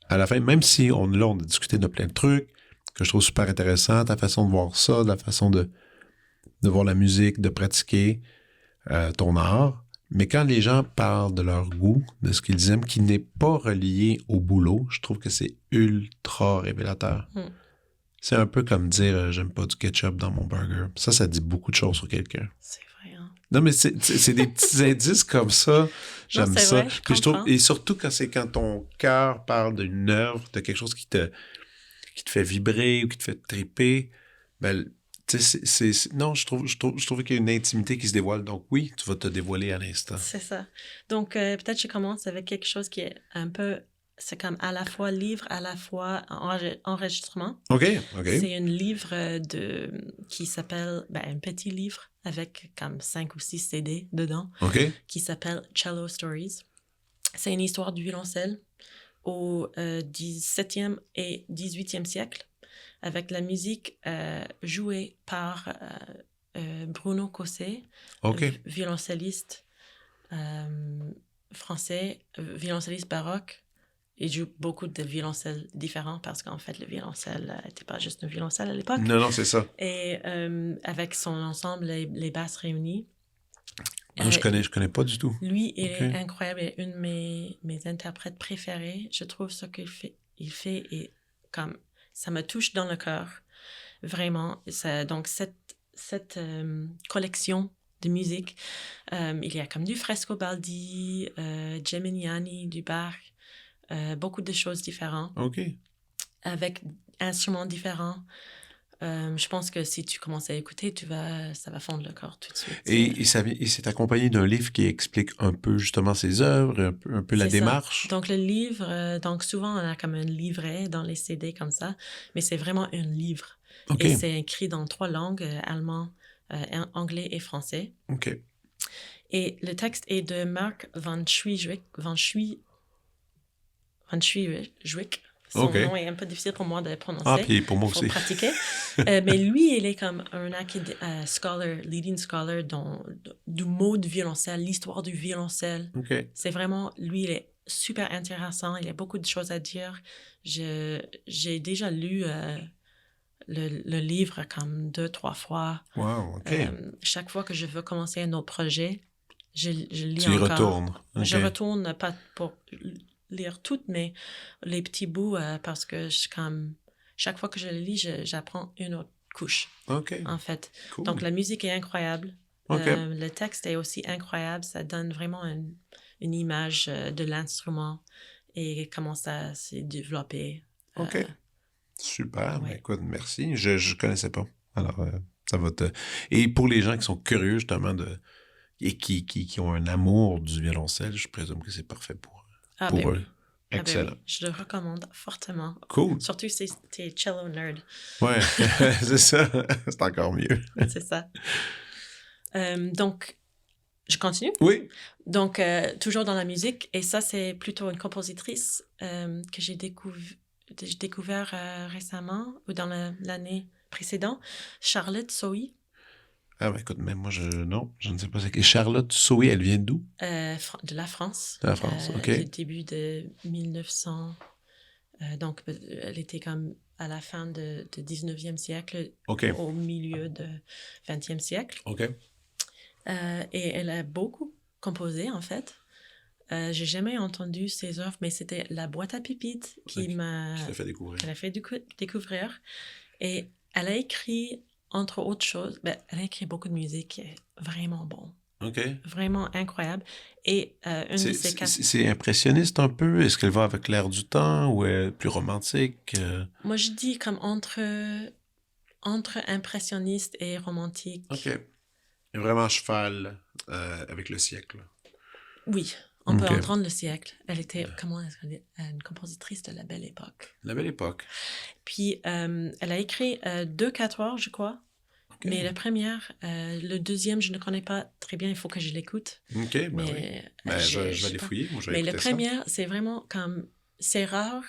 À la fin, même si on a discuté de plein de trucs que je trouve super intéressants, ta façon de voir ça, la façon de voir la musique, de pratiquer ton art. Mais quand les gens parlent de leur goût, de ce qu'ils aiment, qui n'est pas relié au boulot, je trouve que c'est ultra révélateur. C'est un peu comme dire j'aime pas du ketchup dans mon burger. Ça dit beaucoup de choses sur quelqu'un. C'est vrai, hein? Non, mais c'est des petits indices comme ça. J'aime ça. Vrai, je trouve, et surtout quand ton cœur parle d'une œuvre, de quelque chose qui te fait vibrer ou qui te fait triper, ben, tu sais, non, je trouve qu'il y a une intimité qui se dévoile. Donc oui, tu vas te dévoiler à l'instant. C'est ça. Donc, peut-être je commence avec quelque chose qui est un peu... C'est comme à la fois livre, à la fois enregistrement. OK. C'est un livre qui s'appelle... un petit livre avec comme 5 ou 6 CD dedans. OK. Qui s'appelle Cello Stories. C'est une histoire du violoncelle au 17e et 18e siècle, avec la musique jouée par Bruno Cosset, violoncelliste français, violoncelliste baroque. Il joue beaucoup de violoncelles différents parce qu'en fait, le violoncelle n'était pas juste un violoncelle à l'époque. Non, c'est ça. Et avec son ensemble, les basses réunies. Moi, je connais pas du tout. Lui, il est incroyable. Il est une de mes interprètes préférés. Je trouve ce qu'il fait, et comme ça me touche dans le cœur. Vraiment. Donc, cette collection de musique, il y a comme du Frescobaldi, Geminiani, du Bach, beaucoup de choses différentes. OK. Avec instruments différents. Je pense que si tu commences à écouter, ça va fondre le corps tout de suite. Et c'est accompagné d'un livre qui explique un peu justement ses œuvres, un peu la démarche. Donc le livre, donc souvent on a comme un livret dans les CD comme ça, mais c'est vraiment un livre. Okay. Et c'est écrit dans 3 langues, allemand, anglais et français. OK. Et le texte est de Mark van Schwijwick. Son nom est un peu difficile pour moi de prononcer. Ah, puis pour moi aussi. Il faut pratiquer. Mais lui, il est comme un scholar, leading scholar du mot du violoncelle, l'histoire du violoncelle. Okay. C'est vraiment, lui, il est super intéressant. Il a beaucoup de choses à dire. J'ai déjà lu le livre comme 2-3 fois. Wow, OK. Chaque fois que je veux commencer un autre projet, je lis tu y encore. Retournes. Okay. Je retourne, pas pour lire toutes, mais les petits bouts, parce que chaque fois que je le lis, j'apprends une autre couche, en fait. Cool. Donc, la musique est incroyable. Le texte est aussi incroyable. Ça donne vraiment une image de l'instrument et comment ça s'est développé. OK. Super. Ouais. Écoute, merci. Je connaissais pas. Alors, ça va te... Et pour les gens qui sont curieux, justement, et qui ont un amour du violoncelle, je présume que c'est parfait pour eux. Oui. Excellent. Oui. Je le recommande fortement. Cool. Surtout si t'es cello nerd. Ouais, c'est ça. C'est encore mieux. C'est ça. Donc, je continue? Oui. Donc, toujours dans la musique. Et ça, c'est plutôt une compositrice que j'ai découvert récemment ou dans l'année précédente. Charlotte Sohi. Ah, ben écoute, même moi, je ne sais pas c'est qui. Charlotte Sohi, elle vient d'où? De la France. De la France, OK. Du début de 1900. Donc, elle était comme à la fin du 19e siècle, au milieu du 20e siècle. OK. Et elle a beaucoup composé, en fait. J'ai jamais entendu ses œuvres, mais c'était La Boîte à Pépites qui m'a fait découvrir. Et elle a écrit, entre autres choses, elle a écrit beaucoup de musique qui est vraiment bon. OK. Vraiment incroyable. Et c'est impressionniste un peu? Est-ce qu'elle va avec l'air du temps ou est plus romantique? Moi, je dis comme entre impressionniste et romantique. OK. Et vraiment cheval avec le siècle. Oui, on peut entendre le siècle. Elle était, une compositrice de la Belle Époque. La Belle Époque. Puis, elle a écrit 2 quatuors, je crois. Okay. Mais la première, le deuxième, je ne connais pas très bien, il faut que je l'écoute. OK, ben oui. Je vais les fouiller, moi je vais écouter ça. Mais la première, c'est vraiment comme... C'est rare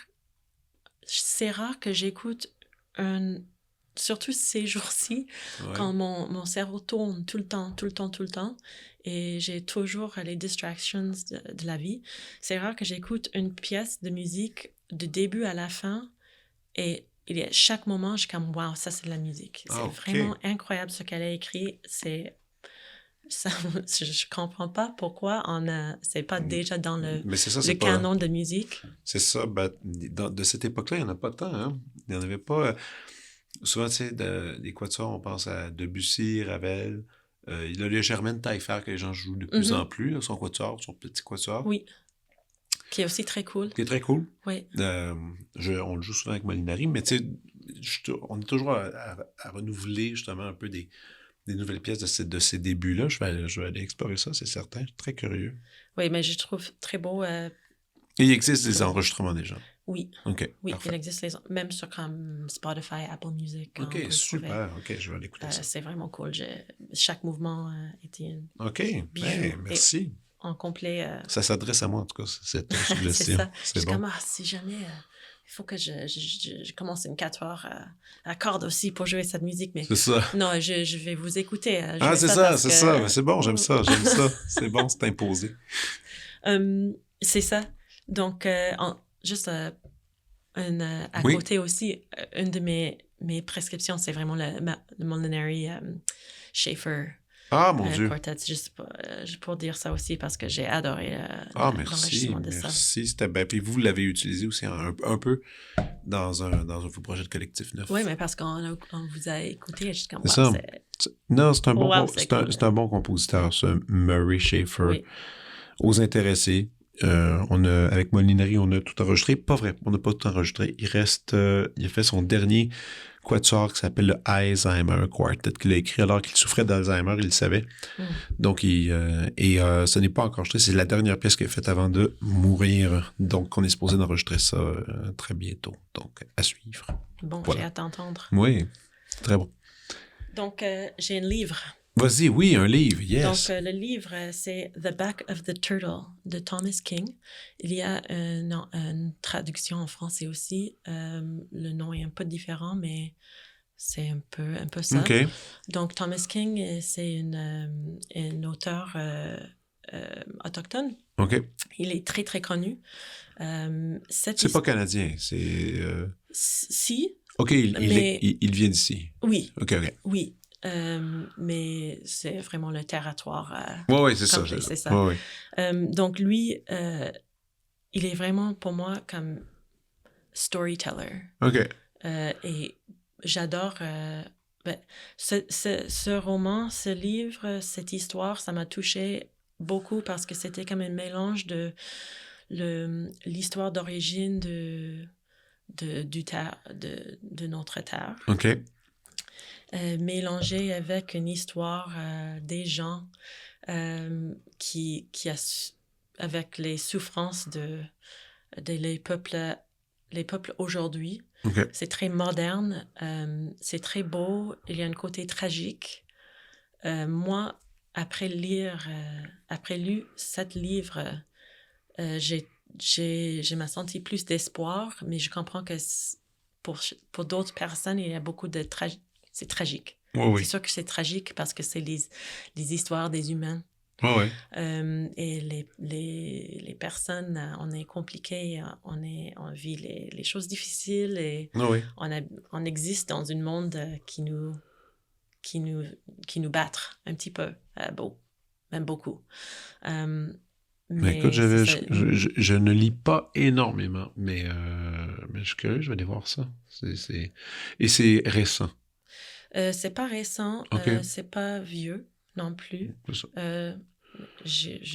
que j'écoute surtout ces jours-ci, quand mon cerveau tourne tout le temps, et j'ai toujours les distractions de la vie. C'est rare que j'écoute une pièce de musique de début à la fin, et chaque moment, je suis comme, wow, ça c'est de la musique. C'est vraiment incroyable ce qu'elle a écrit. Je comprends pas pourquoi c'est pas déjà dans le canon de musique. C'est ça. De cette époque-là, il n'y en a pas tant. Hein? Il n'y en avait pas. Souvent, tu sais, des quatuors, on pense à Debussy, Ravel. Il y a le Germaine Taillefer que les gens jouent de plus en plus, là, son quatuor, son petit quatuor. Oui. Qui est aussi très cool. Qui est très cool. Oui. On le joue souvent avec Molinari, mais tu sais, on est toujours à renouveler justement un peu des nouvelles pièces de ces débuts-là. Je vais aller explorer ça, c'est certain. Je suis très curieux. Oui, mais je trouve très beau. Et il existe des enregistrements déjà. Oui. OK, Oui, parfait. il existe même sur comme Spotify, Apple Music. OK, super. OK, je vais aller écouter ça. C'est vraiment cool. Chaque mouvement était une OK, bijou. merci. En complet. Ça s'adresse à moi, en tout cas, cette suggestion. C'est ça. C'est bon. Comme, si jamais, il faut que je commence une 4 heures à cordes aussi pour jouer cette musique. Mais c'est ça. Non, je vais vous écouter. C'est ça. Mais c'est bon, j'aime ça. C'est bon, c'est imposé. C'est ça. Donc, juste à côté aussi, une de mes prescriptions, c'est vraiment le Molinari Schaeffer. Ah, mon Dieu. Quartet, juste pour dire ça aussi, parce que j'ai adoré l'enregistrement de ça. Merci, c'était bien. Puis vous l'avez utilisé aussi un peu dans un de vos projets de collectif neuf. Oui, mais parce qu'on vous a écouté, juste comme ça. Non, c'est un bon compositeur, ce Murray Schaeffer. Oui. Aux intéressés, avec Molinari, on a tout enregistré. Pas vrai, on n'a pas tout enregistré. Il a fait son dernier quatuor qui s'appelle le Alzheimer Quartet, qu'il a écrit alors qu'il souffrait d'Alzheimer, il le savait. Donc, ce n'est pas enregistré, c'est la dernière pièce qu'il a faite avant de mourir. Donc, on est supposé d'enregistrer ça très bientôt. Donc, à suivre. Bon, voilà. J'ai hâte d'entendre. Oui, très bon. Donc, j'ai un livre. Vas-y, oui, un livre, yes. Donc, le livre, c'est The Back of the Turtle de Thomas King. Il y a une traduction en français aussi. Le nom est un peu différent, mais c'est un peu ça. Okay. Donc, Thomas King, c'est un auteur autochtone. OK. Il est très, très connu. C'est pas canadien, c'est... Si. OK, il vient d'ici. Oui. OK. Oui. Mais c'est vraiment le territoire. Oui, c'est ça. C'est ça. Ouais. Donc, lui, il est vraiment pour moi comme storyteller. OK. Et j'adore ce roman, ce livre, cette histoire, ça m'a touchée beaucoup parce que c'était comme un mélange de l'histoire d'origine de notre terre. OK. Mélangé avec une histoire des gens avec les souffrances les peuples aujourd'hui. Okay. C'est très moderne, c'est très beau, il y a un côté tragique. Moi, après lu cet livre, j'ai m'a senti plus d'espoir, mais je comprends que pour d'autres personnes, il y a beaucoup de c'est tragique. Oui. C'est sûr que c'est tragique parce que c'est les histoires des humains. Oui. Et les personnes, on est compliqués, on vit les choses difficiles et on existe dans un monde qui nous battent un petit peu, même beaucoup. Mais écoute, je ne lis pas énormément, mais je suis curieux, je vais aller voir ça. Et c'est récent. C'est pas récent, okay. C'est pas vieux non plus.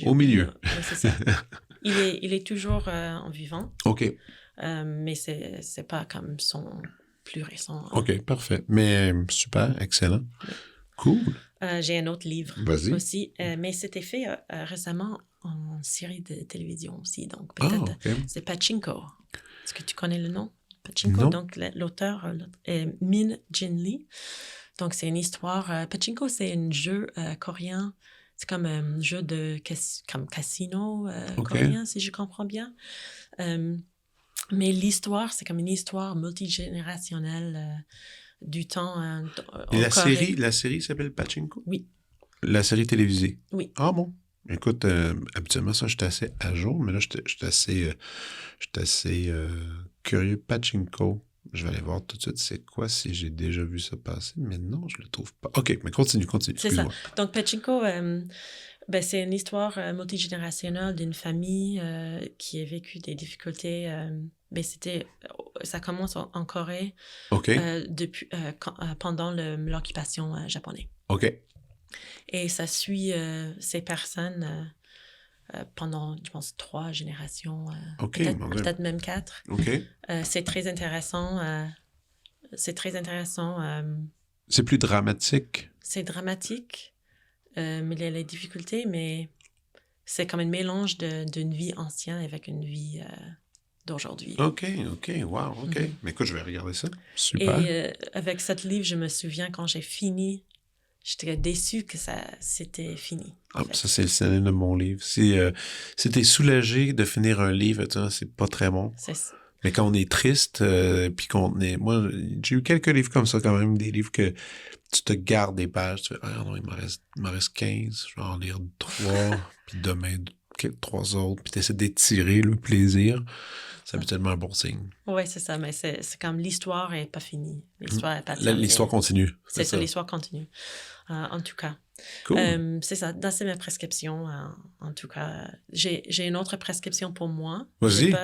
Au milieu. C'est ça. il est toujours en vivant. OK. Mais c'est pas comme son plus récent. OK, parfait. Mais super, excellent. Cool. J'ai un autre livre aussi, mais c'était fait récemment en série de télévision aussi. Donc peut-être c'est Pachinko. Est-ce que tu connais le nom? Pachinko, non. Donc l'auteur est Min Jin Lee. Donc c'est une histoire. Pachinko, c'est un jeu coréen. C'est comme un jeu comme casino coréen, si je comprends bien. Mais l'histoire, c'est comme une histoire multigénérationnelle du temps. Et la série s'appelle Pachinko? Oui. La série télévisée? Oui. Ah bon? Écoute, habituellement, ça, j'étais assez à jour, mais là, j'étais assez curieux. Pachinko. Je vais aller voir tout de suite c'est quoi, si j'ai déjà vu ça passer, mais non, je le trouve pas. OK, mais continue. C'est ça. Donc, Pachinko, c'est une histoire multigénérationnelle d'une famille qui a vécu des difficultés. Ça commence en Corée depuis, pendant l'occupation japonaise. OK. Et ça suit ces personnes pendant, je pense, 3 générations, peut-être même 4. OK. C'est très intéressant. c'est très intéressant. C'est plus dramatique. C'est dramatique, mais il y a les difficultés, mais c'est comme un mélange d'une vie ancienne avec une vie d'aujourd'hui. OK, wow, OK. Mm-hmm. Mais écoute, je vais regarder ça. Super. Et avec ce livre, je me souviens quand j'ai fini, j'étais déçue que c'était fini. Ça, c'est le synonyme de mon livre. Si t'es soulagé de finir un livre, c'est pas très bon. C'est ça. Mais quand on est triste, puis qu'on est... Moi, j'ai eu quelques livres comme ça quand même, des livres que tu te gardes des pages, tu fais « Ah non, il m'en reste 15, je vais en lire 3, puis demain 3 autres, puis tu essaies d'étirer le plaisir. » C'est habituellement un bon signe. Oui, c'est ça, mais c'est comme l'histoire n'est pas finie. L'histoire n'est pas terminée. L'histoire continue. C'est ça, l'histoire continue. En tout cas. Cool. C'est ça, c'est ma prescription. En tout cas, j'ai une autre prescription pour moi. Vas-y.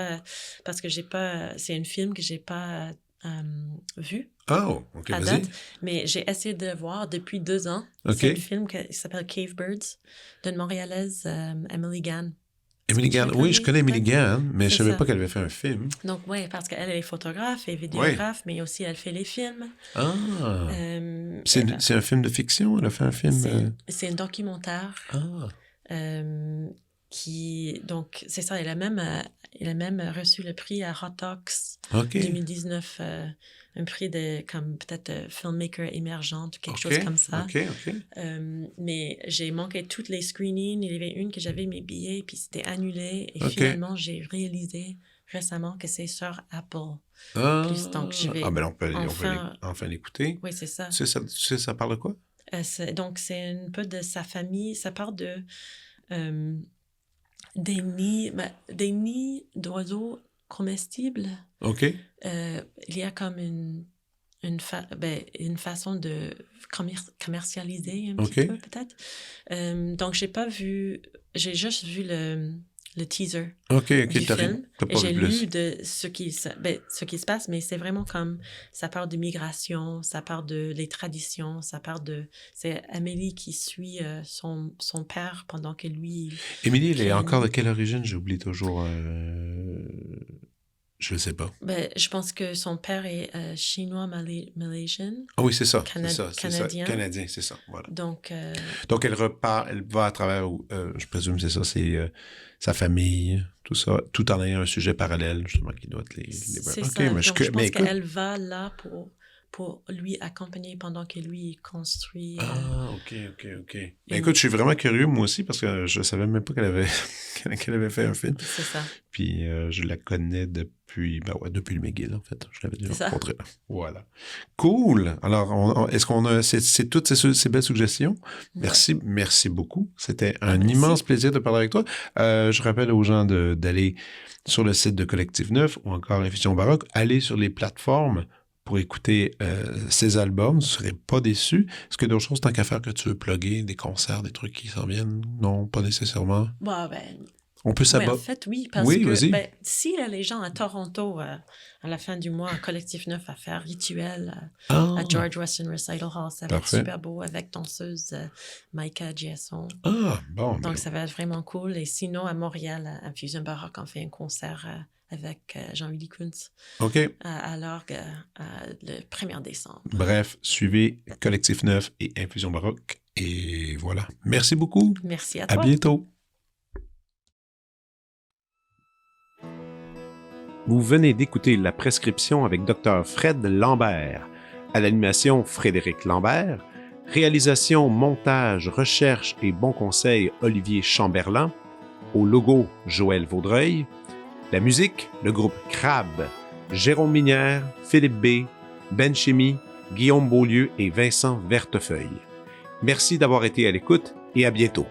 Parce que c'est un film que j'ai pas vu. Oh, OK, à vas-y. date, mais j'ai essayé de le voir depuis 2 ans. OK. C'est un film qui s'appelle Cave Birds, d'une Montréalaise, Emily Gann. Emily Gann, oui, je connais Emily Gann, mais je savais ça. pas qu'elle avait fait un film. Donc, oui, parce qu'elle est photographe et vidéographe, mais aussi elle fait les films. Ah! C'est un film de fiction? Elle a fait un film... C'est un documentaire. Donc, c'est ça, elle a même reçu le prix à Hot Docs 2019, un prix de comme peut-être filmmaker émergente ou quelque chose comme ça. Mais j'ai manqué toutes les screenings. Il y avait une que j'avais mes billets, puis c'était annulé. Et finalement, j'ai réalisé récemment que c'est sur Apple. Donc, je vais ben on peut enfin l'écouter. Oui, c'est ça. Tu sais, ça parle de quoi? Donc, c'est un peu de sa famille. Ça parle de... des nids d'oiseaux comestibles. OK. Il y a comme une façon de commercialiser un petit peu, peut-être. Donc, j'ai juste vu le teaser du film. Et j'ai lu de ce qui se passe, mais c'est vraiment comme, ça parle de migration, ça parle de les traditions, c'est Amélie qui suit son père pendant que lui... Émilie, elle est encore de quelle origine? J'oublie toujours... Je ne sais pas. Je pense que son père est chinois, malaisien. Ah oui, c'est ça. Canadien. Canadien, c'est ça. Voilà. Donc, elle va à travers, je présume, c'est ça, c'est sa famille, tout ça, tout en ayant un sujet parallèle, justement, qui doit être les... C'est ça. Mais je pense qu'elle va là pour lui accompagner pendant que lui construit. OK. Ben, écoute, je suis vraiment curieux, moi aussi, parce que je savais même pas qu'elle avait fait un film. C'est ça. Puis je la connais depuis le McGill, en fait. Je l'avais déjà rencontrée. Voilà. Cool. Alors, est-ce qu'on a... C'est toutes ces belles suggestions? Merci beaucoup. C'était un immense plaisir de parler avec toi. Je rappelle aux gens d'aller sur le site de Collectif Neuf ou encore Infusion Baroque, aller sur les plateformes pour écouter ces albums. Vous ne serez pas déçus. Est-ce qu'il y a d'autres choses, tant qu'à faire, que tu veux plugger, des concerts, des trucs qui s'en viennent? Non, pas nécessairement. On peut s'abattre. En fait, oui, parce que si les gens à Toronto, à la fin du mois, Collectif Neuf à faire Rituel à George Weston Recital Hall, ça va être super beau avec danseuse Maïka Giasson. Donc, ça va être vraiment cool. Et sinon, à Montréal, à Infusion Baroque, on fait un concert avec Jean-Willy Kuntz à l'orgue le 1er décembre. Bref, suivez Collectif Neuf et Infusion Baroque. Et voilà. Merci beaucoup. Merci à toi. À bientôt. Vous venez d'écouter La Prescription avec Dr. Fred Lambert. À l'animation, Frédéric Lambert. Réalisation, montage, recherche et bons conseils, Olivier Chamberlain. Au logo, Joël Vaudreuil. La musique, le groupe Crabe. Jérôme Minière, Philippe B., Ben Chimie, Guillaume Beaulieu et Vincent Vertefeuille. Merci d'avoir été à l'écoute et à bientôt.